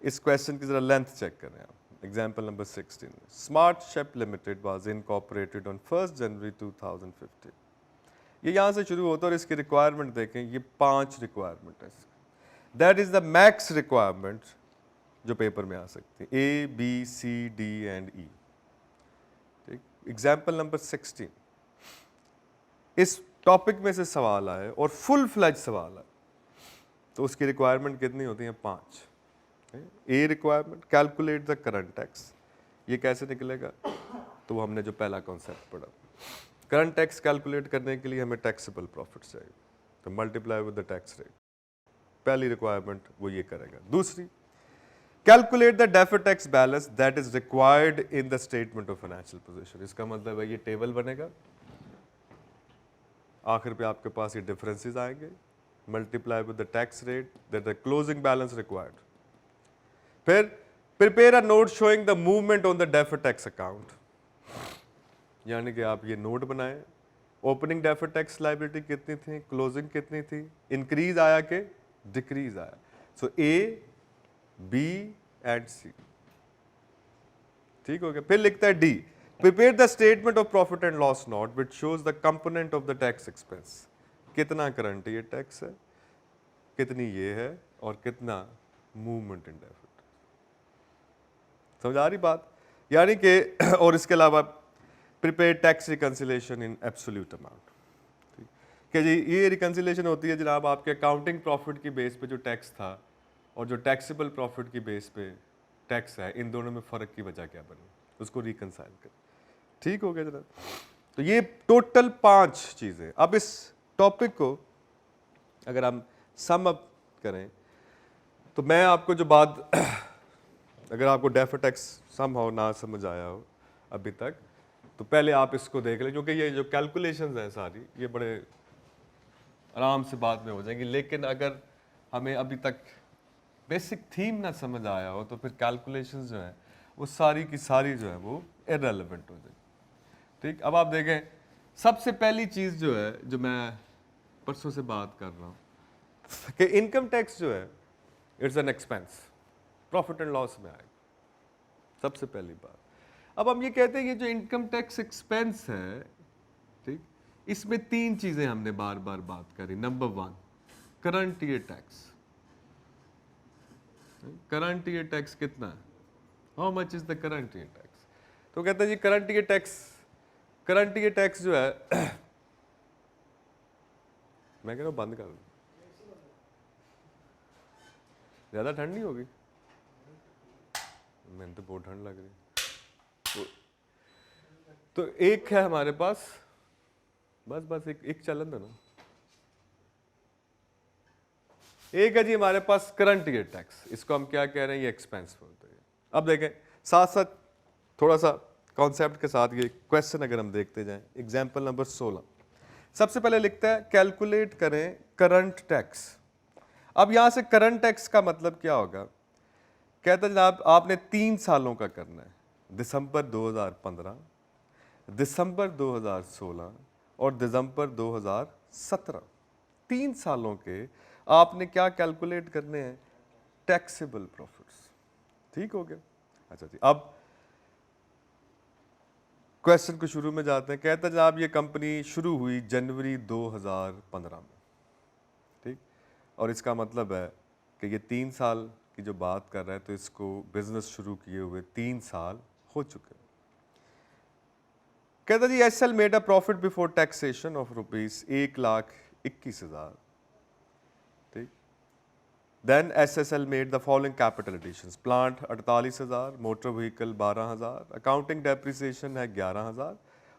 इस क्वेश्चन की जरा लेंथ चेक करें आप। Example number 16, smart shape limited was incorporated on 1 जनवरी 2015। ये यहाँ से शुरू होता है और इसकी रिक्वायरमेंट देखें, ये 5 रिक्वायरमेंट है, that is the max requirement जो पेपर में आ सकती है, A B C D and E, ठीक। एग्जाम्पल नंबर 16 इस टॉपिक में से सवाल आए और फुल फ्लैज सवाल आए तो उसकी रिक्वायरमेंट कितनी होती है, 5। A requirement, calculate the current tax, ये कैसे निकलेगा, तो हमने जो पहला कॉन्सेप्ट पढ़ा, करंट टैक्स कैलकुलेट करने के लिए हमें टैक्सेबल प्रॉफिट चाहिए, तो multiply with the tax rate, पहली रिक्वायरमेंट वो ये करेगा। दूसरी, calculate the deferred tax balance that is required in the statement of financial position. इसका मतलब है ये टेबल बनेगा, आखिर पे आपके पास ये डिफरेंसेस आएंगे, multiply with the tax rate that the closing balance required. फिर prepare a note showing the movement on the deferred tax account, यानी कि आप ये नोट बनाएं, ओपनिंग डेफर्ड टैक्स लायबिलिटी कितनी थी, क्लोजिंग कितनी थी, इंक्रीज आया कि डिक्रीज आया। सो ए बी एंड सी, ठीक हो गया। फिर लिखता है D, prepare the statement of profit and loss note which shows the component of the tax expense, कितना करंट ये टैक्स है, कितनी ये है और कितना मूवमेंट इन डेफर्ड। समझ आ रही बात, यानी कि और इसके अलावा prepare tax reconciliation in absolute amount, कि जी ये रिकन्सिलेशन होती है जनाब आपके अकाउंटिंग प्रॉफिट की बेस पे जो टैक्स था और जो टैक्सेबल प्रॉफिट की बेस पे टैक्स है, इन दोनों में फ़र्क की वजह क्या बनी, उसको रिकनसाइल कर। ठीक हो गया जनाब। तो ये टोटल 5 चीज़ें। अब इस टॉपिक को अगर हम सम अप करें तो मैं आपको जो बात अगर आपको डेफर्ड टैक्स समहाउ ना समझ आया हो अभी तक, तो पहले आप इसको देख लें, क्योंकि ये जो कैलकुलेशंस हैं सारी ये बड़े आराम से बाद में हो जाएंगी। लेकिन अगर हमें अभी तक बेसिक थीम ना समझ आया हो तो फिर कैलकुलेशंस जो हैं वो सारी की सारी जो है वो इररेलेवेंट हो जाएगी। ठीक, अब आप देखें सबसे पहली चीज़ जो है जो मैं परसों से बात कर रहा हूँ कि इनकम टैक्स जो है it's an expense, profit and loss में आएगा सबसे पहली बात। अब हम ये कहते हैं कि जो इनकम टैक्स एक्सपेंस है, ठीक, इसमें 3 चीज़ें हमने बार बार बात करी। Number 1 current year tax. Current year tax कितना है, how much is the current year tax. तो कहते हैं जी करंट ईयर टैक्स जो है मैं कह रहा हूँ बंद कर दो, ज़्यादा ठंड नहीं होगी, मैंने तो बहुत ठंड लग रही। तो एक है हमारे पास, बस एक चलन दो ना। एक है जी हमारे पास करंट ईयर टैक्स, इसको हम क्या कह रहे हैं, ये एक्सपेंस बोलते हैं। अब देखें साथ साथ थोड़ा सा कॉन्सेप्ट के साथ ये क्वेश्चन अगर हम देखते जाएं। एग्जाम्पल नंबर 16 सबसे पहले लिखता है कैलकुलेट करें करंट टैक्स। अब यहां से करंट टैक्स का मतलब क्या होगा, कहता है जनाब आपने 3 सालों का करना है, दिसंबर 2015, दिसंबर 2016 और दिसंबर 2017। 3 सालों के आपने क्या कैलकुलेट करने हैं, टैक्सेबल प्रॉफिट्स। ठीक हो गया। अच्छा जी, अब क्वेश्चन को शुरू में जाते हैं। कहता है जनाब ये कंपनी शुरू हुई जनवरी 2015 में, ठीक, और इसका मतलब है कि ये 3 साल की जो बात कर रहा है, तो इसको बिजनेस शुरू किए हुए 3 साल हो चुके हैं। कहता जी SL made a profit before taxation of rupees 1,21,000, ठीक। Then SSL made the following capital additions, plant 48,000, motor vehicle 12,000, accounting depreciation है 11,000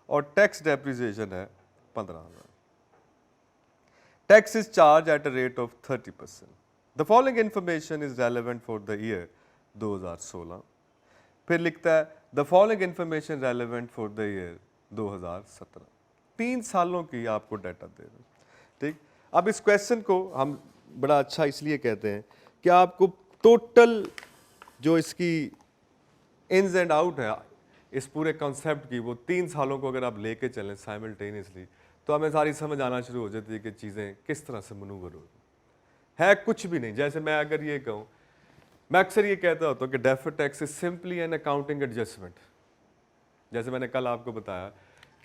और टैक्स डेप्रिसिएशन है 15,000। Tax is charge at a rate of 30%। The following information is relevant for the year 2016। फिर लिखता है the following information relevant for the year 2017। 3 सालों की आपको डाटा दे रहे हैं, ठीक। अब इस क्वेश्चन को हम बड़ा अच्छा इसलिए कहते हैं कि आपको टोटल जो इसकी इन्स एंड आउट है इस पूरे कॉन्सेप्ट की, वो 3 सालों को अगर आप लेके चलें साइमल्टेनियसली, तो हमें सारी समझ आना शुरू हो जाती है कि चीज़ें किस तरह से मनूवर हो है कुछ भी नहीं। जैसे मैं अगर ये कहूँ, मैं अक्सर ये कहता होता हूँ कि deferred tax is simply an accounting adjustment. जैसे मैंने कल आपको बताया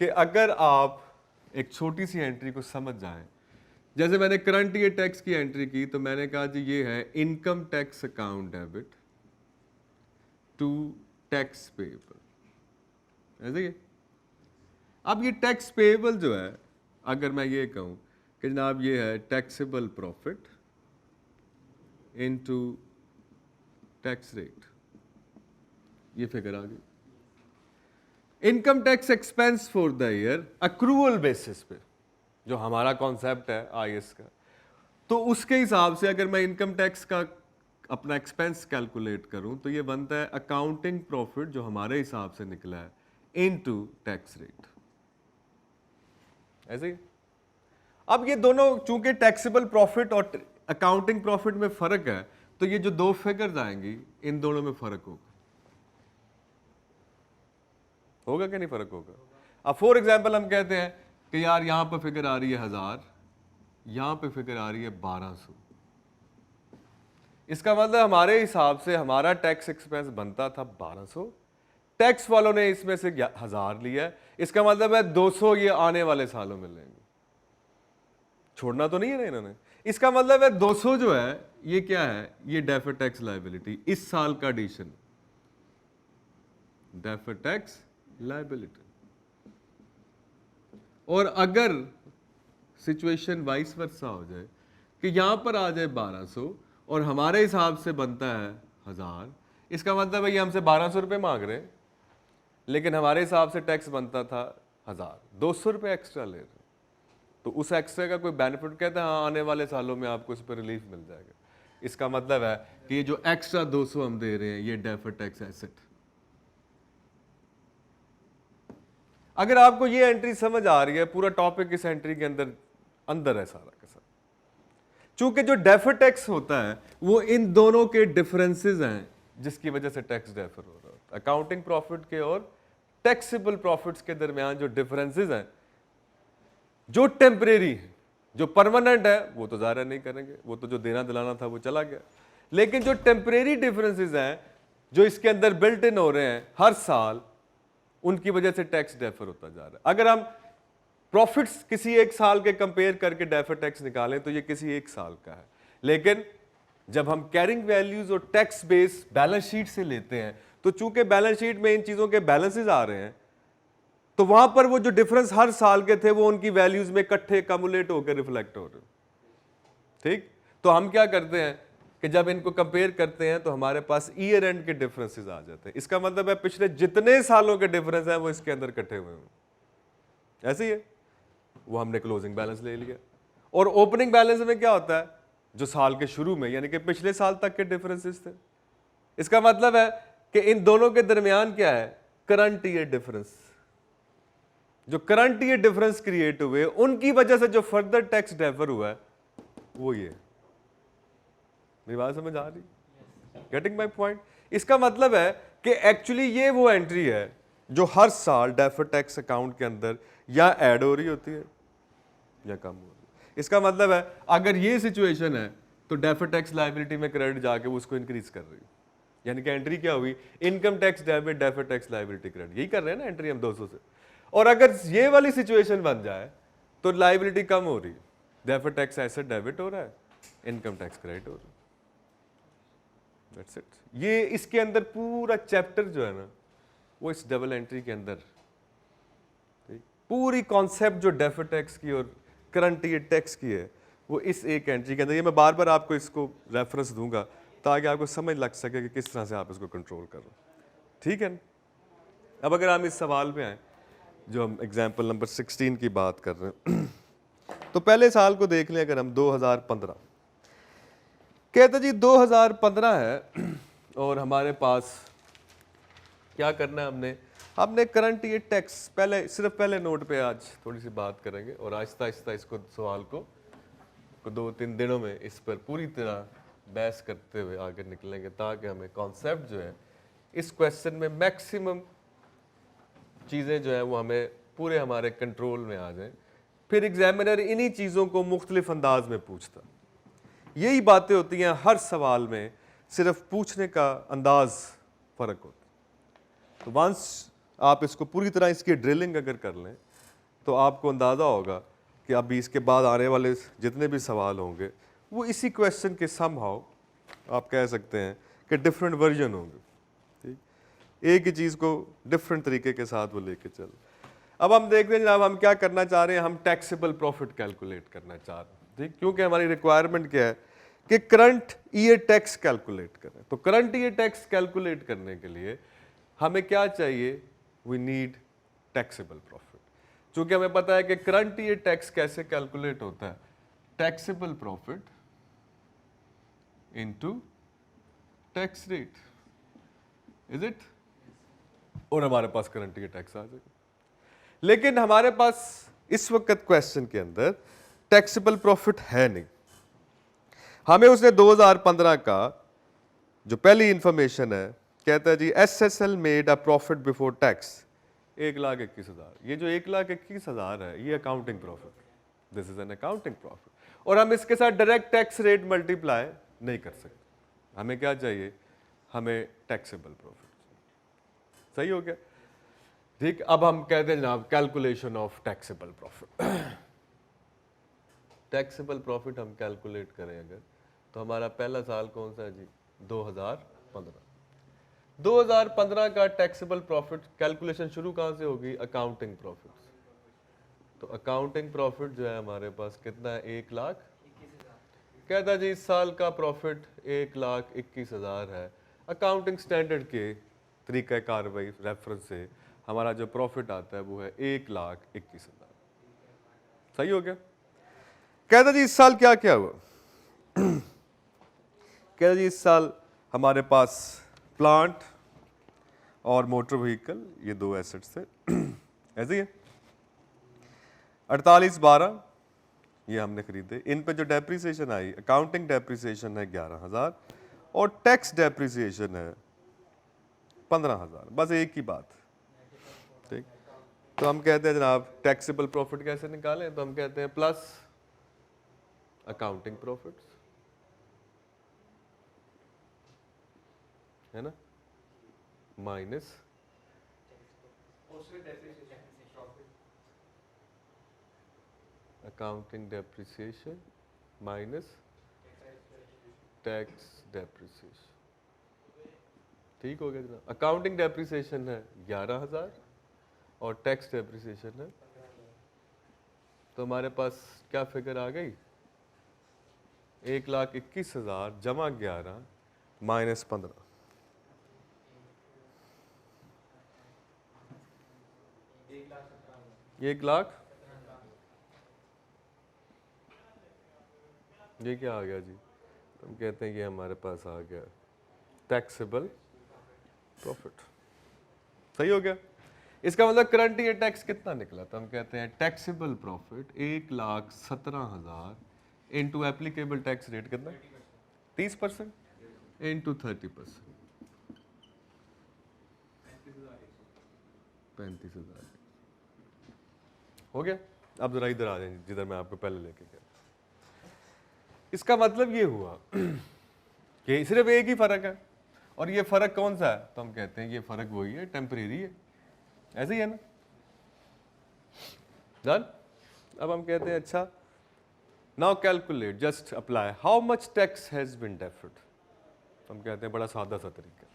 कि अगर आप एक छोटी सी एंट्री को समझ जाएं, जैसे मैंने करंट ईयर टैक्स की एंट्री की, तो मैंने कहा जी ये है income tax account debit to tax payable, ऐसे ही। अब ये टैक्स पेएबल जो है, अगर मैं ये कहूं कि जनाब ये है taxable profit into tax rate, ये फिगर आ गई। Income tax expense for the year accrual basis पे, जो हमारा कॉन्सेप्ट है आईएएस का, तो उसके हिसाब से अगर मैं इनकम टैक्स का अपना एक्सपेंस कैलकुलेट करूं तो ये बनता है अकाउंटिंग प्रॉफिट जो हमारे हिसाब से निकला है इनटू टैक्स रेट, ऐसे ही। अब ये दोनों चूंकि टैक्सेबल प्रॉफिट और अकाउंटिंग प्रॉफिट में फर्क है, तो ये जो 2 फिगर्स आएंगी इन दोनों में फर्क होगा कि नहीं फर्क होगा। अब फॉर एग्जांपल हम कहते हैं कि यार यहां पर फिगर आ रही है 1000, यहां पे फिगर आ रही है 1200। इसका मतलब हमारे हिसाब से हमारा टैक्स एक्सपेंस बनता था 1200, टैक्स वालों ने इसमें से 1000 लिया है, इसका मतलब है 200 ये आने वाले सालों में लेंगे, छोड़ना तो नहीं है ना इन्होंने। इसका मतलब है 200 जो है ये क्या है, ये डेफर्ड टैक्स लायबिलिटी, इस साल का एडिशन, डेफर्ड टैक्स लायबिलिटी। और अगर सिचुएशन वाइस वर्सा हो जाए कि यहाँ पर आ जाए 1200 और हमारे हिसाब से बनता है 1000, इसका मतलब है ये हमसे 1200 रुपये मांग रहे हैं, लेकिन हमारे हिसाब से टैक्स बनता था 1000, 200 रुपये एक्स्ट्रा ले रहे हैं। तो उस एक्स्ट्रा का कोई बेनिफिट कहते हैं हाँ आने वाले सालों में आपको इस पर रिलीफ मिल जाएगा। इसका मतलब है कि ये जो एक्स्ट्रा 200 हम दे रहे हैं ये डेफर्ड टैक्स एसेट। अगर आपको ये एंट्री समझ आ रही है, पूरा टॉपिक इस एंट्री के अंदर है सारा का सारा। चूंकि जो डेफर्ड टैक्स होता है वो इन दोनों के डिफरेंसेस हैं जिसकी वजह से टैक्स डेफर हो रहा है। अकाउंटिंग प्रॉफिट के और टैक्सेबल प्रॉफिट्स के दरमियान जो डिफरेंसेस हैं, जो टेम्परेरी है, जो परमानेंट है वो तो ज़ाहिर नहीं करेंगे, वो तो जो देना दिलाना था वो चला गया। लेकिन जो टेम्परेरी डिफरेंसेस हैं जो इसके अंदर बिल्ट इन हो रहे हैं हर साल, उनकी वजह से टैक्स डेफर होता जा रहा है। अगर हम प्रॉफिट्स किसी एक साल के कंपेयर करके डेफर टैक्स निकालें तो ये किसी एक साल का है, लेकिन जब हम कैरिंग वैल्यूज और टैक्स बेस बैलेंस शीट से लेते हैं तो चूंकि बैलेंस शीट में इन चीज़ों के बैलेंसेस आ रहे हैं, तो वहां पर वो जो डिफरेंस हर साल के थे वो उनकी वैल्यूज में इकट्ठे कम्युलेट होकर रिफ्लेक्ट हो रहे। ठीक, तो हम क्या करते हैं कि जब इनको कंपेयर करते हैं तो हमारे पास ईयर एंड के डिफरेंसेस आ जाते हैं। इसका मतलब है पिछले जितने सालों के डिफरेंस हैं वो इसके अंदर इकट्ठे हुए हैं। ऐसे ही है, वो हमने क्लोजिंग बैलेंस ले लिया। और ओपनिंग बैलेंस में क्या होता है, जो साल के शुरू में यानी कि पिछले साल तक के डिफरेंसेस थे। इसका मतलब है कि इन दोनों के दरमियान क्या है, करंट ईयर डिफरेंस। जो करंट ईयर डिफरेंस क्रिएट हुए उनकी वजह से जो फर्दर टैक्स डेफर हुआ है वो ये। मेरी बात समझ आ रही? Getting my point? इसका मतलब है कि एक्चुअली ये वो एंट्री है जो हर साल डेफर टैक्स अकाउंट के अंदर या ऐड हो रही होती है या कम हो रही है। इसका मतलब है अगर ये सिचुएशन है तो डेफर टैक्स लायबिलिटी में क्रेडिट जाके वो उसको इंक्रीज कर रही है, यानी कि एंट्री क्या हुई, income tax debit defer tax liability credit. यही कर रहे हैं ना एंट्री हम 200 से। और अगर ये वाली सिचुएशन बन जाए तो लायबिलिटी कम हो रही है, डेफर टैक्स एसेट डेबिट हो रहा है, इनकम टैक्स क्रेडिट हो रहा है। That's it. ये इसके अंदर पूरा चैप्टर जो है ना वो इस डबल एंट्री के अंदर, पूरी कॉन्सेप्ट जो डेफर टैक्स की और करंट ईयर टैक्स की है वो इस एक एंट्री के अंदर। ये मैं बार बार आपको इसको रेफरेंस दूंगा ताकि आपको समझ लग सके कि किस तरह से आप इसको कंट्रोल करो। ठीक है। अब अगर हम इस सवाल पे आए जो हम एग्जाम्पल नंबर 16 की बात कर रहे हैं तो पहले साल को देख लें। अगर हम 2015 कहते जी 2015 है और हमारे पास क्या करना है, हमने करंट ईयर टैक्स पहले नोट पे आज थोड़ी सी बात करेंगे और आहिस्ता आहिस्ता इसको सवाल को 2-3 दिनों में इस पर पूरी तरह बहस करते हुए आगे निकलेंगे ताकि हमें कॉन्सेप्ट जो है इस क्वेश्चन में मैक्सिमम चीज़ें जो है वो हमें पूरे हमारे कंट्रोल में आ जाएं। फिर एग्जामिनर इन्हीं चीज़ों को मुख्तलिफ अंदाज में पूछता। यही बातें होती हैं हर सवाल में, सिर्फ पूछने का अंदाज फ़र्क होता है। तो वंस आप इसको पूरी तरह इसकी ड्रिलिंग अगर कर लें तो आपको अंदाज़ा होगा कि अभी इसके बाद आने वाले जितने भी सवाल होंगे वो इसी क्वेश्चन के समहाउ आप कह सकते हैं कि डिफरेंट वर्जन होंगे। ठीक, एक ही चीज़ को डिफरेंट तरीके के साथ वो लेके चल। अब हम देखते हैं जनाब हम क्या करना चाह रहे हैं, हम टैक्सेबल प्रॉफिट कैलकुलेट करना चाह रहे हैं। ठीक, क्योंकि हमारी रिक्वायरमेंट क्या है कि करंट ईयर टैक्स कैलकुलेट करें। तो करंट ईयर टैक्स कैलकुलेट करने के लिए हमें क्या चाहिए, वी नीड टैक्सेबल प्रॉफिट। चूंकि हमें पता है कि करंट ईयर टैक्स कैसे कैलकुलेट होता है, taxable profit into tax rate, is it, और हमारे पास करंट ईयर टैक्स आ जाएगा। लेकिन हमारे पास इस वक्त क्वेश्चन के अंदर टैक्सेबल प्रॉफिट है नहीं। हमें उसने 2015 का जो पहली इंफॉर्मेशन है कहता है जी SSL made a profit before tax 1,21,000। ये जो 1,21,000 है ये accounting profit, this is an accounting profit. और हम इसके साथ डायरेक्ट टैक्स रेट मल्टीप्लाई नहीं कर सकते। हमें क्या चाहिए, हमें टैक्सेबल प्रॉफिट। सही हो गया। ठीक, अब हम कहते हैं जनाब calculation of taxable profit. Taxable profit हम कैलकुलेट करें अगर तो हमारा पहला साल कौन सा है जी, 2015। 2015 का टैक्सेबल प्रॉफिट कैलकुलेशन शुरू कहाँ से होगी, अकाउंटिंग प्रॉफिट। तो अकाउंटिंग प्रॉफिट जो है हमारे पास कितना है, 1,21,000। कहता जी इस साल का प्रॉफिट 1,21,000 है। अकाउंटिंग स्टैंडर्ड के तरीका कार्रवाई रेफरेंस से हमारा जो प्रॉफिट आता है वो है 1,21,000। सही हो गया। कहता जी इस साल क्या क्या हुआ। कहता जी इस साल हमारे पास प्लांट और मोटर व्हीकल ये दो एसेट्स थे। ऐसे ही है। 48,12 ये हमने खरीदे। इन पे जो डेप्रिसिएशन आई, अकाउंटिंग डेप्रिसिएशन है 11,000 और टैक्स डेप्रिसिएशन है 15,000। बस एक ही बात, ठीक। तो हम कहते हैं जनाब टैक्सेबल प्रॉफिट कैसे निकालें, तो हम कहते हैं प्लस अकाउंटिंग प्रॉफिट्स, है ना, minus accounting depreciation minus tax depreciation. ठीक हो गया जनाब। अकाउंटिंग डेप्रिसिएशन है 11,000 और टैक्स डेप्रिसिएशन है, तो हमारे पास क्या फिगर आ गई, 1,21,000 जमा 11 माइनस 15। एक लाख, ये क्या आ गया जी, हम कहते हैं ये हमारे पास आ गया टैक्सेबल प्रॉफिट। सही हो गया। इसका मतलब करंट ईयर टैक्स कितना निकला, तो हम कहते हैं taxable profit 1,17,000 into applicable tax rate कितना, 30% इंटू 30%, 35,000 हो गया। अब जरा इधर आ जाएंगे जिधर मैं आपको पहले लेके गया। इसका मतलब ये हुआ कि सिर्फ एक ही फर्क है, और ये फर्क कौन सा है, तो हम कहते हैं ये फर्क वही है, टेम्परेरी है। ऐसे ही है ना, डन। अब हम कहते हैं अच्छा now calculate just apply how much tax has been deferred. हम कहते हैं बड़ा सादा सा तरीका।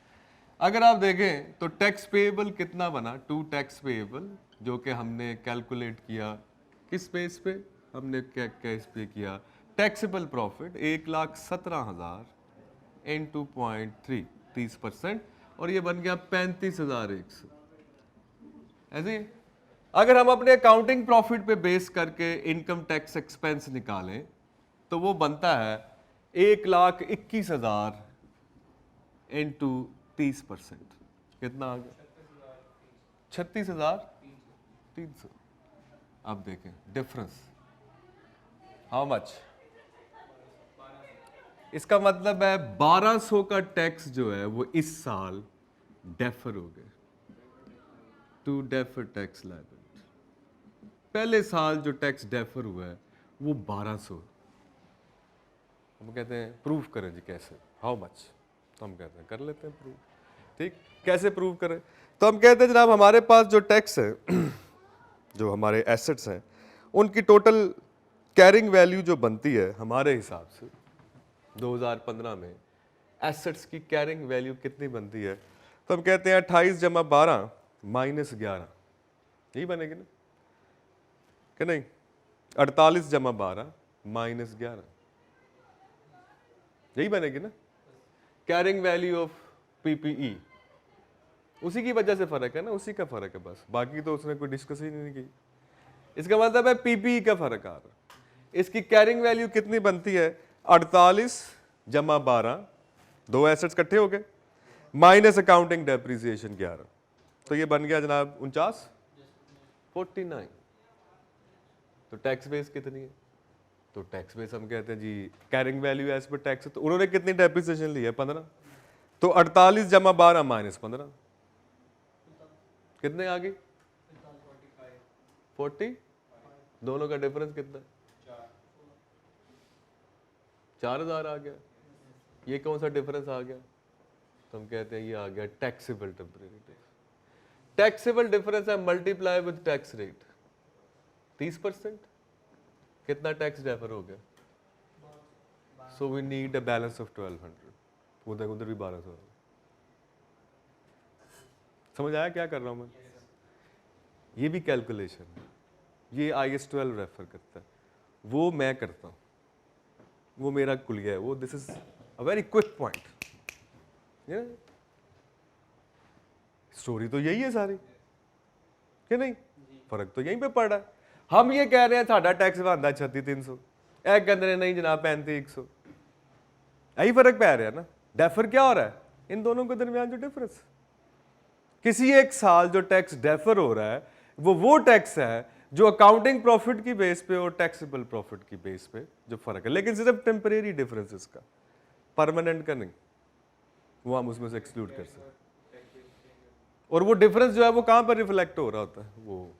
अगर आप देखें तो टैक्स पेएबल कितना बना, टू टैक्स पेएबल, जो कि हमने कैलकुलेट किया किस बेस पे, हमने कैश पे किया टैक्सेबल प्रॉफिट 1,17,000 इंटू 0.3 30%, और ये बन गया 35,100। ऐसे ही अगर हम अपने अकाउंटिंग प्रॉफिट पे बेस करके इनकम टैक्स एक्सपेंस निकालें तो वो बनता है 1,21,000 इंटू 30%, कितना आ गया, 36,300। अब देखें डिफरेंस हाउ मच, इसका मतलब है 1,200 का टैक्स जो है वो इस साल डेफर हो गए, टू डेफर टैक्स लायबिलिटी। पहले साल जो टैक्स डेफर हुआ है वो 1,200। हम कहते हैं प्रूव करें जी कैसे, हाउ मच, तो हम कहते हैं कर लेते हैं प्रूव। ठीक, कैसे प्रूव करें, तो हम कहते हैं जनाब हमारे पास जो टैक्स है जो हमारे एसेट्स हैं उनकी टोटल कैरिंग वैल्यू जो बनती है हमारे हिसाब से 2015 में एसेट्स की कैरिंग वैल्यू कितनी बनती है, तो हम कहते हैं 28 जमा 12 माइनस 11, यही बनेगी ना कि नहीं, 48 जमा 12 माइनस 11, यही बनेगी ना कैरिंग वैल्यू ऑफ पीपीई। उसी की वजह से फर्क है ना, उसी का फर्क है बस, बाकी तो उसने कोई डिस्कस ही नहीं की। इसका मतलब है पीपीई का फर्क आ रहा है। इसकी कैरिंग वैल्यू कितनी बनती है, 48 जमा 12, दो एसेट्स इकट्ठे हो गए, माइनस अकाउंटिंग डेप्रिसिएशन 11, तो ये बन गया जनाब 49, 49। तो टैक्स बेस कितनी है, तो टैक्स बेस हम कहते हैं जी carrying value as per tax, तो उन्होंने कितनी डेप्रिसिएशन ली है, 15, तो 48 जमा 12 माइनस 15 कितने आ गई, 40। दोनों का डिफरेंस कितना, 4,000 आ गया। ये कौन सा डिफरेंस आ गया, तो हम कहते हैं ये आ गया taxable temporary tax. Taxable difference है मल्टीप्लाई विद टैक्स रेट 30%, कितना टैक्स डेफर हो गया, so we need a balance of 1200, उधर उधर भी 1200। समझ आया क्या कर रहा हूं मैं, ये भी कैलकुलेशन है, ये IAS 12 रेफर करता है, वो मैं करता हूँ, वो मेरा कुलिया है, वो this is a very quick point. Story तो यही है सारी, कि नहीं? फर्क तो यहीं पे पड़ रहा है। हम ये कह रहे हैं साडा टैक्स बनता 36,300, ए कहते हैं नहीं जनाब 35,100, यही फर्क पै रहा है ना। डेफर क्या हो रहा है इन दोनों के दरमियान जो डिफरेंस, किसी एक साल जो टैक्स डेफर हो रहा है वो टैक्स है जो अकाउंटिंग प्रॉफिट की बेस पे और टैक्सेबल प्रॉफिट की बेस पे जो फर्क है, लेकिन सिर्फ टेम्परेरी डिफरेंस इसका, परमानेंट का नहीं, वो हम उसमें से एक्सक्लूड कर सकते हैं। और वो डिफरेंस जो है वो कहाँ पर रिफ्लेक्ट हो रहा होता है, वो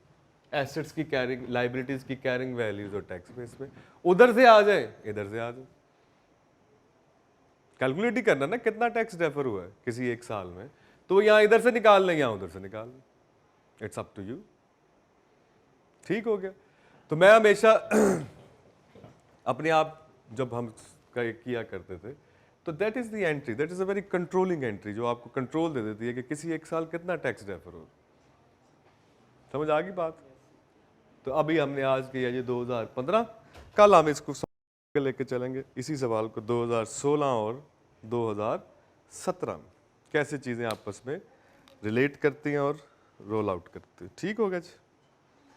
एसेट्स की कैरिंग, लाइबिलिटीज की कैरिंग वैल्यूज और टैक्स बेस पे, उधर से आ जाए इधर से आ जाए। कैलकुलेट ही करना ना कितना टैक्स डेफर हुआ है किसी एक साल में, तो यहाँ इधर से निकाल लें या उधर से निकाल लें, इट्स अप टू यू। ठीक हो गया। तो मैं हमेशा अपने आप जब हम किया करते थे तो that is the entry, that is a very controlling entry जो आपको कंट्रोल दे देती है कि किसी एक साल कितना टैक्स डेफर हो। समझ आ गई बात? तो अभी हमने आज किया ये 2015, कल हम इसको लेके चलेंगे इसी सवाल को 2016 और 2017 में, कैसे चीज़ें आपस में रिलेट करती हैं और रोल आउट करती हैं। ठीक होगा जी।